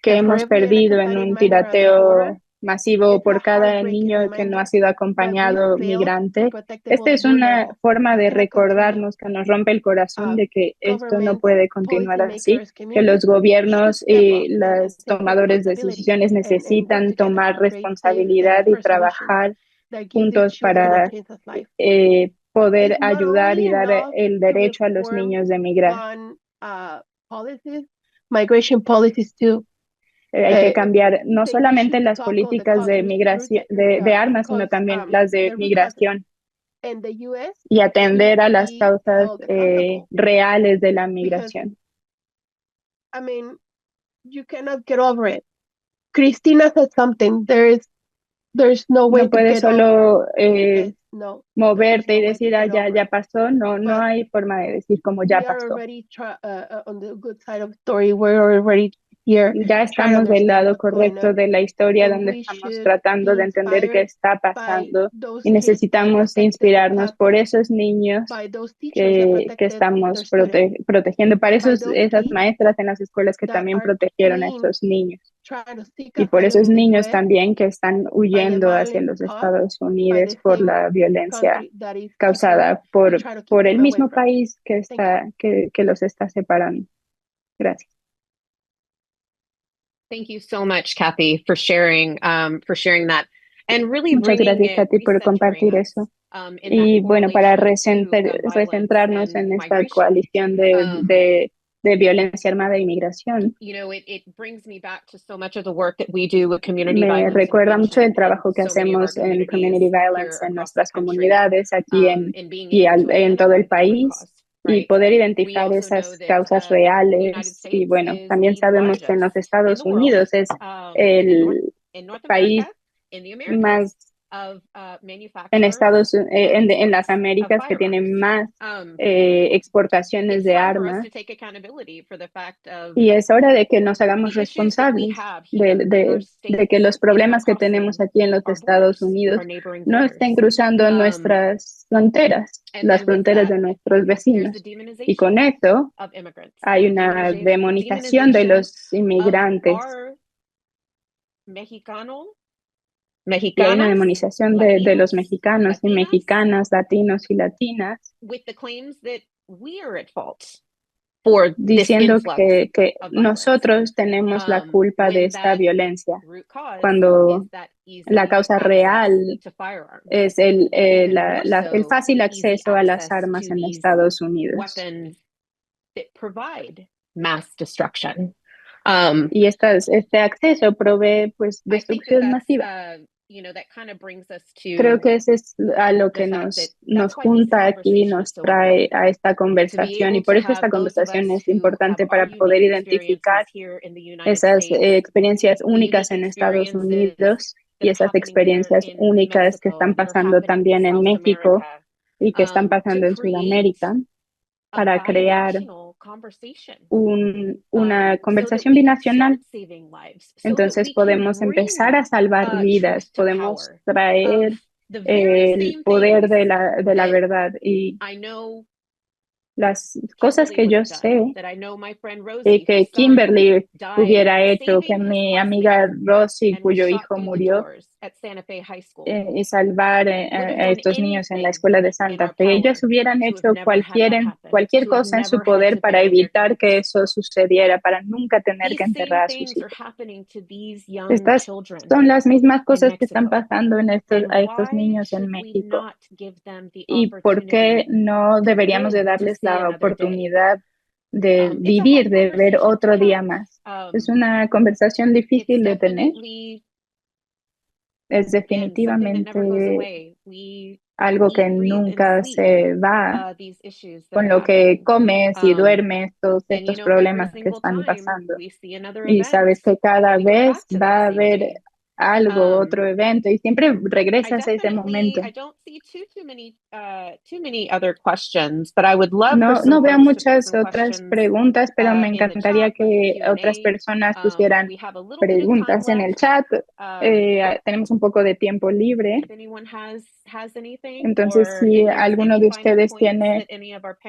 que hemos perdido en un tiroteo masivo, por cada niño que no ha sido acompañado migrante, esta es una forma de recordarnos, que nos rompe el corazón, de que esto no puede continuar así, que los gobiernos y los tomadores de decisiones necesitan tomar responsabilidad y trabajar juntos para poder ayudar y dar el derecho a los niños de migrar. Hay que cambiar no solamente las políticas de migración, de armas, sino también las de migración, y atender a las causas reales de la migración. Cristina said something. No puedes solo moverte y decir, ya pasó. No hay forma de decir como ya pasó. Ya estamos del lado correcto de la historia, donde estamos tratando de entender qué está pasando, y necesitamos inspirarnos por esos niños que estamos protegiendo, para esas maestras en las escuelas que también protegieron a esos niños, y por esos niños también que están huyendo hacia los Estados Unidos por la violencia causada por el mismo país que los está separando. Gracias. Thank you so much, Kathy, for sharing that. And really muchas gracias, Kathy, por compartir eso. Y bueno, para recentrarnos en esta coalición de violencia armada e inmigración, me recuerda mucho el trabajo que hacemos en Community Violence en nuestras comunidades aquí en todo el país, y poder identificar esas causas reales. Y bueno, también sabemos que en los Estados Unidos es el país más en las Américas que tiene más exportaciones de armas, y es hora de que nos hagamos responsables de que los problemas que tenemos aquí en los Estados Unidos no estén cruzando nuestras fronteras, las fronteras de nuestros vecinos. Y con esto hay una demonización de los inmigrantes. Y hay una demonización de los mexicanos y mexicanas, latinos y latinas, diciendo que nosotros tenemos la culpa de esta violencia, cuando la causa real es el fácil acceso a las armas en Estados Unidos. Y este acceso provee pues destrucción masiva. Creo que eso es a lo que nos junta aquí, nos trae a esta conversación, y por eso esta conversación es importante, para poder identificar esas experiencias únicas en Estados Unidos y esas experiencias únicas que están pasando también en México y que están pasando en Sudamérica, para crear una conversación binacional. Entonces podemos empezar a salvar vidas, podemos traer el poder de la verdad. Y las cosas que yo sé que Kimberly hubiera hecho, que mi amiga Rosie, cuyo hijo murió, y salvar a estos niños en la escuela de Santa Fe. Ellos hubieran hecho cualquier cosa en su poder para evitar que eso sucediera, para nunca tener que enterrar a sus hijos. Estas son las mismas cosas que están pasando a estos niños en México. ¿Y por qué no deberíamos de darles la oportunidad de vivir, de ver otro día más? Es una conversación difícil de tener. Es definitivamente algo que nunca se va con lo que comes y duermes, todos estos problemas que están pasando. Y sabes que cada vez va a haber algo, otro evento, y siempre regresas a ese momento. No veo muchas otras preguntas, pero me encantaría que otras personas pusieran preguntas en el chat. Tenemos un poco de tiempo libre. Entonces, si alguno de ustedes tiene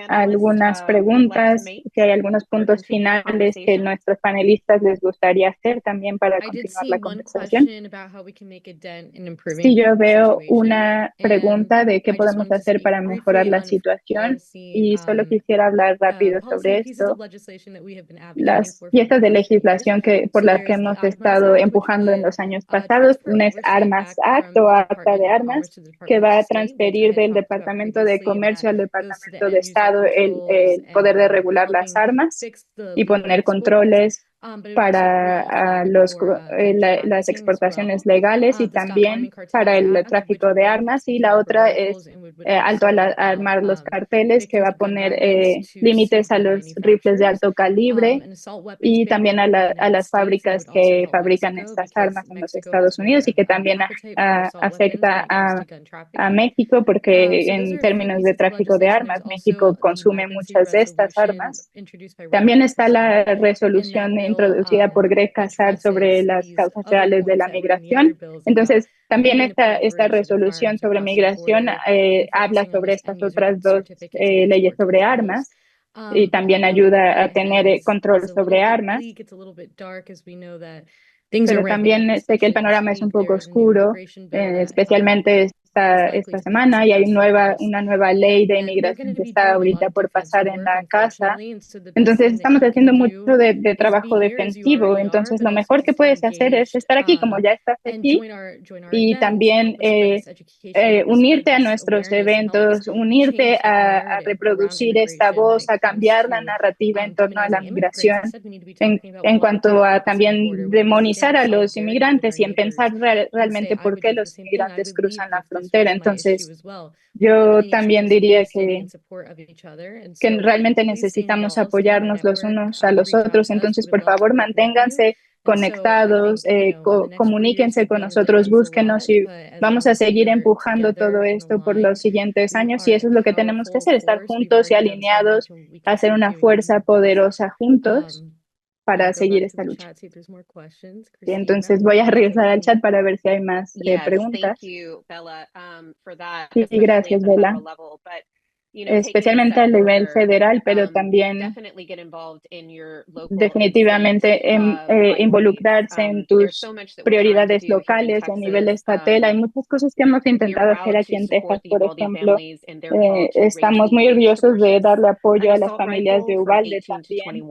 algunas preguntas, si hay algunos puntos finales que nuestros panelistas les gustaría hacer también para continuar la conversación. Sí, yo veo una pregunta de qué podemos hacer para mejorar la situación, y solo quisiera hablar rápido sobre esto. Las piezas de legislación por las que hemos estado empujando en los años pasados, una es Armas Act o Acta de Armas, que va a transferir del Departamento de Comercio al Departamento de Estado el poder de regular las armas y poner controles para las exportaciones legales, y también para el tráfico de armas. Y la otra es alto a armar los carteles, que va a poner límites a los rifles de alto calibre y también a las fábricas que fabrican estas armas en los Estados Unidos, y que también afecta a México, porque en términos de tráfico de armas, México consume muchas de estas armas. También está la resolución introducida por Greg Casar sobre las causas reales de la migración. Entonces, también esta resolución sobre migración habla sobre estas otras dos leyes sobre armas, y también ayuda a tener control sobre armas. Pero también sé que el panorama es un poco oscuro, especialmente esta semana, y hay una nueva ley de inmigración que está ahorita por pasar en la casa. Entonces estamos haciendo mucho de trabajo defensivo. Entonces lo mejor que puedes hacer es estar aquí como ya estás aquí, y también unirte a nuestros eventos, unirte a reproducir esta voz, a cambiar la narrativa en torno a la migración, en cuanto a también demonizar a los inmigrantes y en pensar realmente por qué los inmigrantes cruzan la frontera. Entonces, yo también diría que realmente necesitamos apoyarnos los unos a los otros. Entonces, por favor, manténganse conectados, comuníquense con nosotros, búsquenos, y vamos a seguir empujando todo esto por los siguientes años. Y eso es lo que tenemos que hacer, estar juntos y alineados, hacer una fuerza poderosa juntos para seguir esta lucha. Y entonces voy a regresar al chat para ver si hay más preguntas. Sí, gracias, Bella. especialmente a nivel federal, pero también definitivamente involucrarse en tus prioridades locales a nivel estatal. Hay muchas cosas que hemos intentado hacer aquí en Texas, por ejemplo. Estamos muy orgullosos de darle apoyo a las familias de Uvalde también.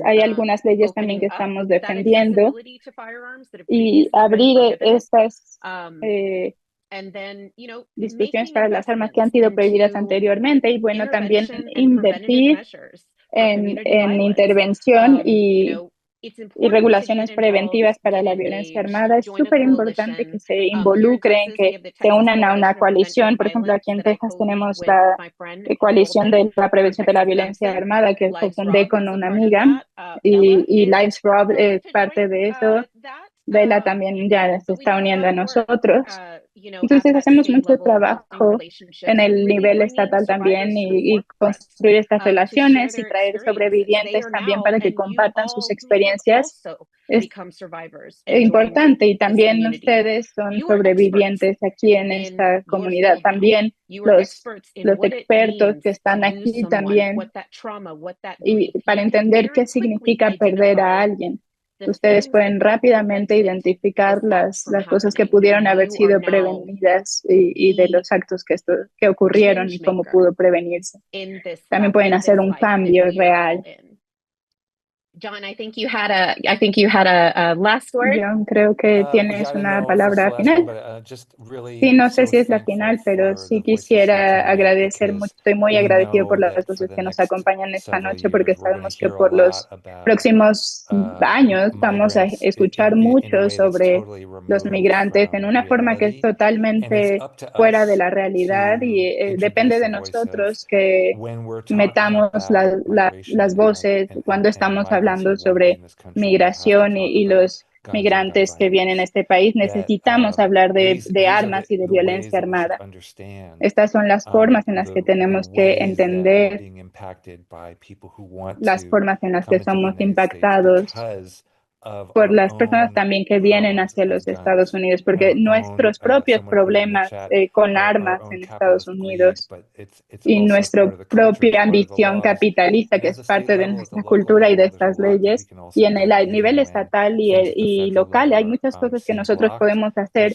Hay algunas leyes también que estamos defendiendo y abrir estas discusiones para las armas que han sido prohibidas anteriormente y bueno, también invertir en intervención y regulaciones preventivas para la violencia armada. Es súper importante que se involucren, que se unan a una coalición. Por ejemplo, aquí en Texas tenemos la coalición de la prevención de la violencia armada que fundé con una amiga y Lives Rob es parte de eso. Bella también ya se está uniendo a nosotros. Entonces hacemos mucho trabajo en el nivel estatal también y construir estas relaciones y traer sobrevivientes también para que compartan sus experiencias. Es importante y también ustedes son sobrevivientes aquí en esta comunidad. También los expertos que están aquí también y para entender qué significa perder a alguien. Ustedes pueden rápidamente identificar las cosas que pudieron haber sido prevenidas y de los actos que ocurrieron y cómo pudo prevenirse. También pueden hacer un cambio real. John, I think you had a last word. John, creo que tienes una palabra final. Sí, no sé si es la final, pero sí quisiera agradecer mucho. Estoy muy agradecido por las voces que nos acompañan esta noche, porque sabemos que por los próximos años vamos a escuchar mucho sobre los migrantes en una forma que es totalmente fuera de la realidad y depende de nosotros que metamos las voces cuando estamos hablando sobre migración y los migrantes que vienen a este país. Necesitamos hablar de armas y de violencia armada. Estas son las formas en las que tenemos que entender las formas en las que somos impactados por las personas también que vienen hacia los Estados Unidos, porque nuestros propios problemas con armas en Estados Unidos y nuestra propia ambición capitalista, que es parte de nuestra cultura y de estas leyes, y en el nivel estatal y local hay muchas cosas que nosotros podemos hacer,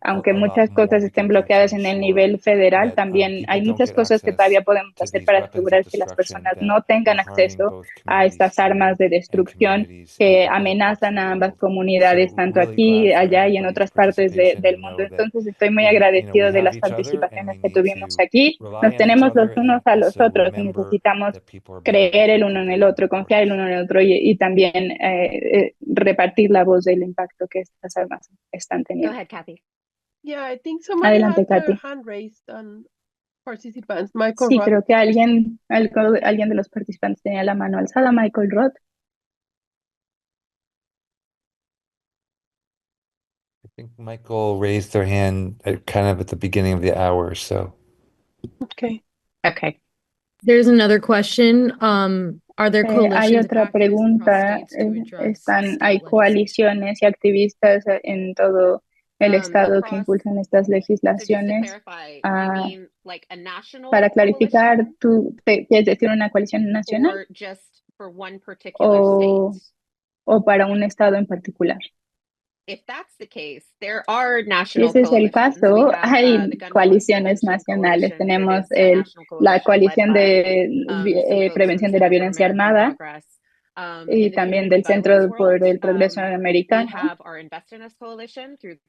aunque muchas cosas estén bloqueadas en el nivel federal, también hay muchas cosas que todavía podemos hacer para asegurar que las personas no tengan acceso a estas armas de destrucción que amenazan a ambas comunidades, tanto aquí, allá y en otras partes del mundo. Entonces estoy muy agradecido de las participaciones que tuvimos aquí. Nos tenemos los unos a los otros y necesitamos creer el uno en el otro, confiar el uno en el otro y también repartir la voz del impacto que estas armas están teniendo. Go ahead, Kathy. Yeah, I think somebody Adelante, had their Kathy. hand raised on participants. Michael Sí, Roth. creo que alguien de los participantes tenía la mano alzada. Michael Roth. I think Michael raised their hand kind of at the beginning of the hour, so. Okay. Okay. There's another question. Are there Hay coalitions of otra activists across pregunta. states to address state Hay legislation? coaliciones y activistas en todo el estado que impulsan estas legislaciones. Para clarificar, ¿tú quieres decir una coalición nacional o para un estado en particular? Si ese es el caso, hay coaliciones nacionales. Tenemos la coalición de prevención de la violencia armada y también del Centro por el Progreso Americano.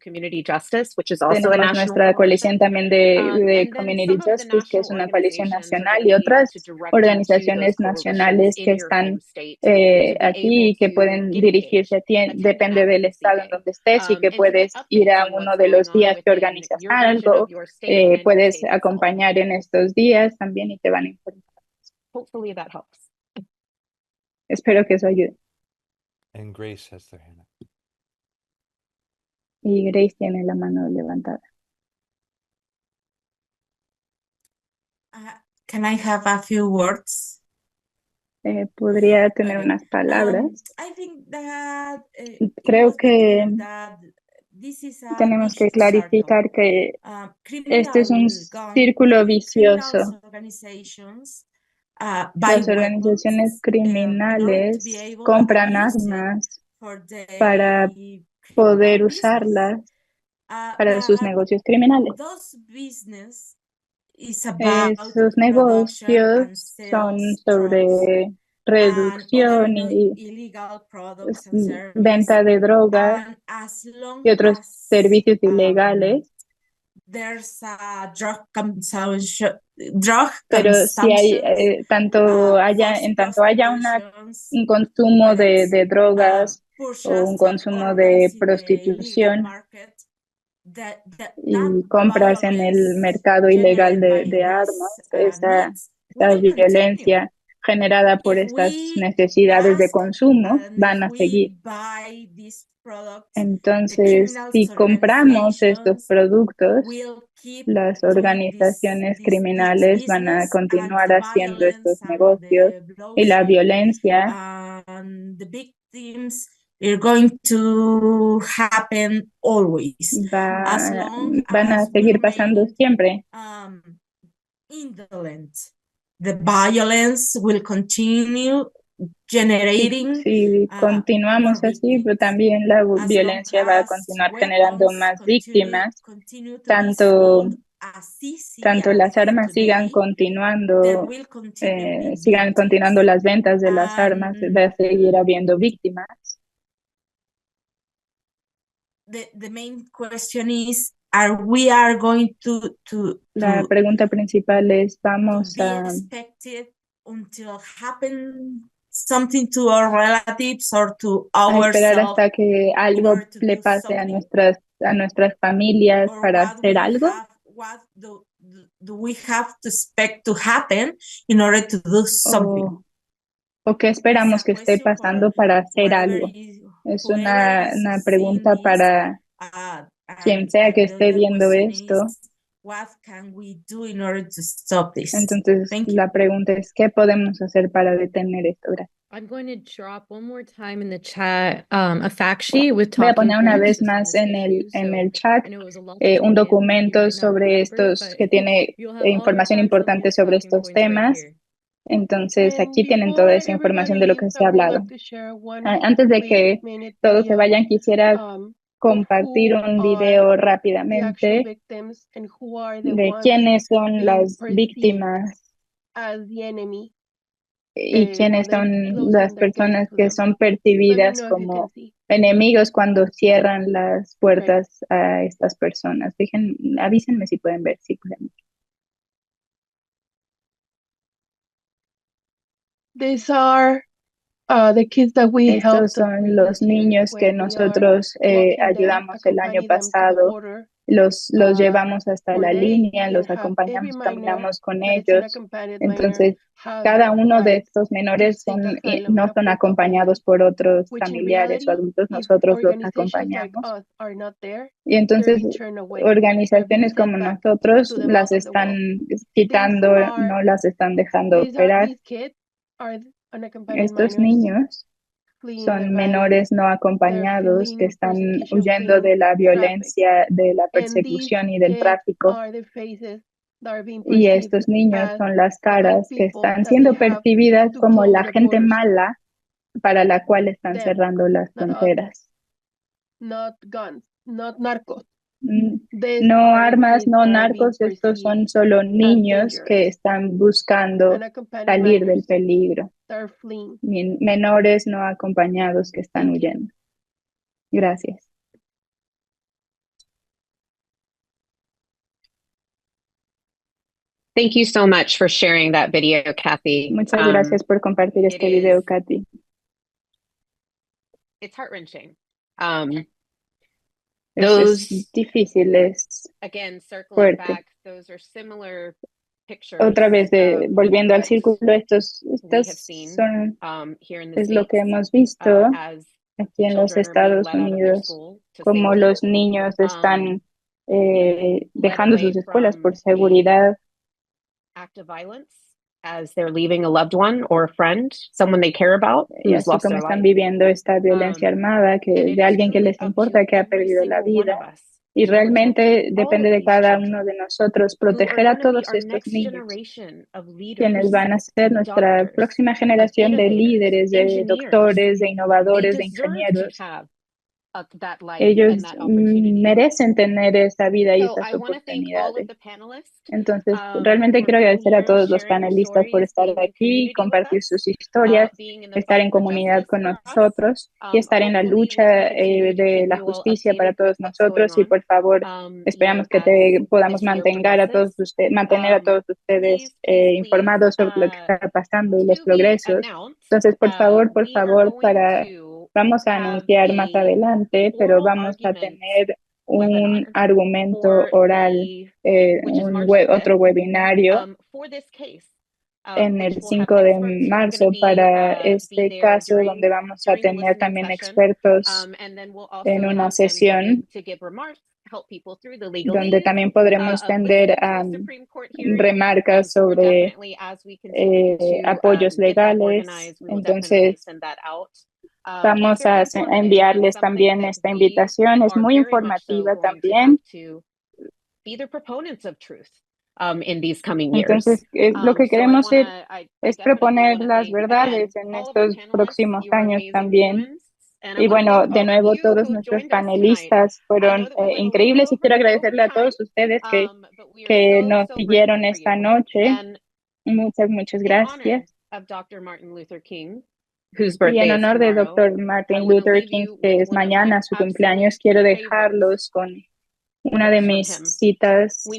Tenemos nuestra coalición también de Community Justice, que es una coalición nacional, y otras organizaciones nacionales que están aquí y que pueden dirigirse a ti, depende del estado en donde estés y que puedes ir a uno de los días que organizas algo, puedes acompañar en estos días también y te van a informar. Hopefully that helps. Espero que eso ayude. And Grace has their hand up. Y Grace tiene la mano levantada. Can I have a few words? Podría tener unas palabras. I think that Creo que tenemos que clarificar que este es un círculo vicioso. Las organizaciones criminales compran armas para poder usarlas para sus negocios criminales. Esos negocios son sobre reducción y venta de drogas y otros servicios ilegales. Pero si hay tanto haya un consumo de drogas o un consumo de prostitución y compras en el mercado ilegal de armas, esa violencia generada por estas necesidades de consumo van a seguir. Entonces, si compramos estos productos, las organizaciones criminales van a continuar haciendo estos negocios y la violencia van a seguir pasando siempre. Si continuamos así, pero también la violencia va a continuar generando más víctimas, tanto las armas sigan continuando las ventas de las armas, va a seguir habiendo víctimas. La pregunta principal es, ¿vamos a esperar hasta que algo le pase a nuestras familias para hacer algo? ¿O qué esperamos que esté pasando para hacer algo? Es una pregunta para quien sea que esté viendo esto. Entonces, la pregunta es, ¿qué podemos hacer para detener esto? Gracias. I'm going to drop one more time in the chat a fact sheet with Voy a poner una vez más en el chat un documento sobre estos que tiene información importante sobre estos temas. Entonces, aquí tienen toda esa información de lo que se ha hablado. Antes de que todos se vayan, quisiera compartir un video rápidamente de quiénes son las víctimas y quiénes son las personas que son percibidas como enemigos cuando cierran las puertas a estas personas. Avísenme si pueden ver. Si pueden. Estos son los niños que nosotros ayudamos el año pasado. Los llevamos hasta la línea, los acompañamos, caminamos con ellos. Entonces, cada uno de estos menores no son acompañados por otros familiares o adultos, nosotros los acompañamos. Y entonces, organizaciones como nosotros las están quitando, no las están dejando operar. Estos niños son menores no acompañados que están huyendo de la violencia, de la persecución y del tráfico. Y estos niños son las caras que están siendo percibidas como la gente mala para la cual están cerrando las fronteras. No armas, no narcos, estos son solo niños que están buscando salir del peligro. Menores no acompañados que están huyendo. Gracias. Thank you so much for sharing that video, Kathy. Muchas gracias por compartir este video, Kathy. It's heart-wrenching. Es difícil, es fuerte. Otra vez, volviendo al círculo, estas son es lo que hemos visto aquí en los Estados Unidos, como los niños están dejando sus escuelas por seguridad. as they're leaving a loved one or a friend, someone they care about y who's así lost como their están life. viviendo esta violencia armada de alguien que les importa, que ha perdido la vida. Y realmente depende de cada uno de nosotros proteger a todos estos niños, quienes van a ser nuestra próxima generación de líderes, de doctores, de innovadores, de ingenieros. Ellos merecen tener esa vida y esas oportunidades. Entonces, realmente quiero agradecer a todos los panelistas por estar aquí, compartir sus historias, estar en comunidad con nosotros y estar en la lucha de la justicia para todos nosotros. Y por favor, esperamos que podamos mantener a todos ustedes informados sobre lo que está pasando y los progresos. Entonces, por favor, vamos a anunciar más adelante, pero vamos a tener un argumento oral, otro webinario en el 5 de marzo para este caso, donde vamos a tener también expertos en una sesión donde también podremos tender a remarcas sobre apoyos legales. Entonces, vamos a enviarles también esta invitación. Es muy informativa también. Entonces, lo que queremos es proponer las verdades en estos próximos años también. Y bueno, de nuevo, todos nuestros panelistas fueron increíbles y quiero agradecerle a todos ustedes que nos siguieron esta noche. Muchas gracias. Y en honor de Dr. Martin Luther King, que es mañana su cumpleaños, quiero dejarlos con una de mis citas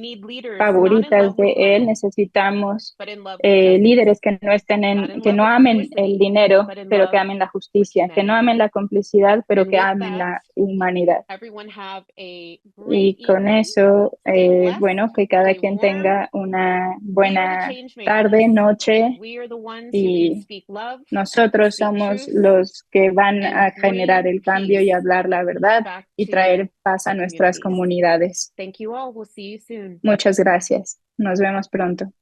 favoritas de él. Necesitamos líderes que no amen el dinero, pero que amen la justicia, que no amen la complicidad, pero que amen la humanidad. Y con eso, bueno, que cada quien tenga una buena tarde, noche, y nosotros somos los que van a generar el cambio y hablar la verdad y traer paz a nuestras comunidades. Muchas gracias. Nos vemos pronto.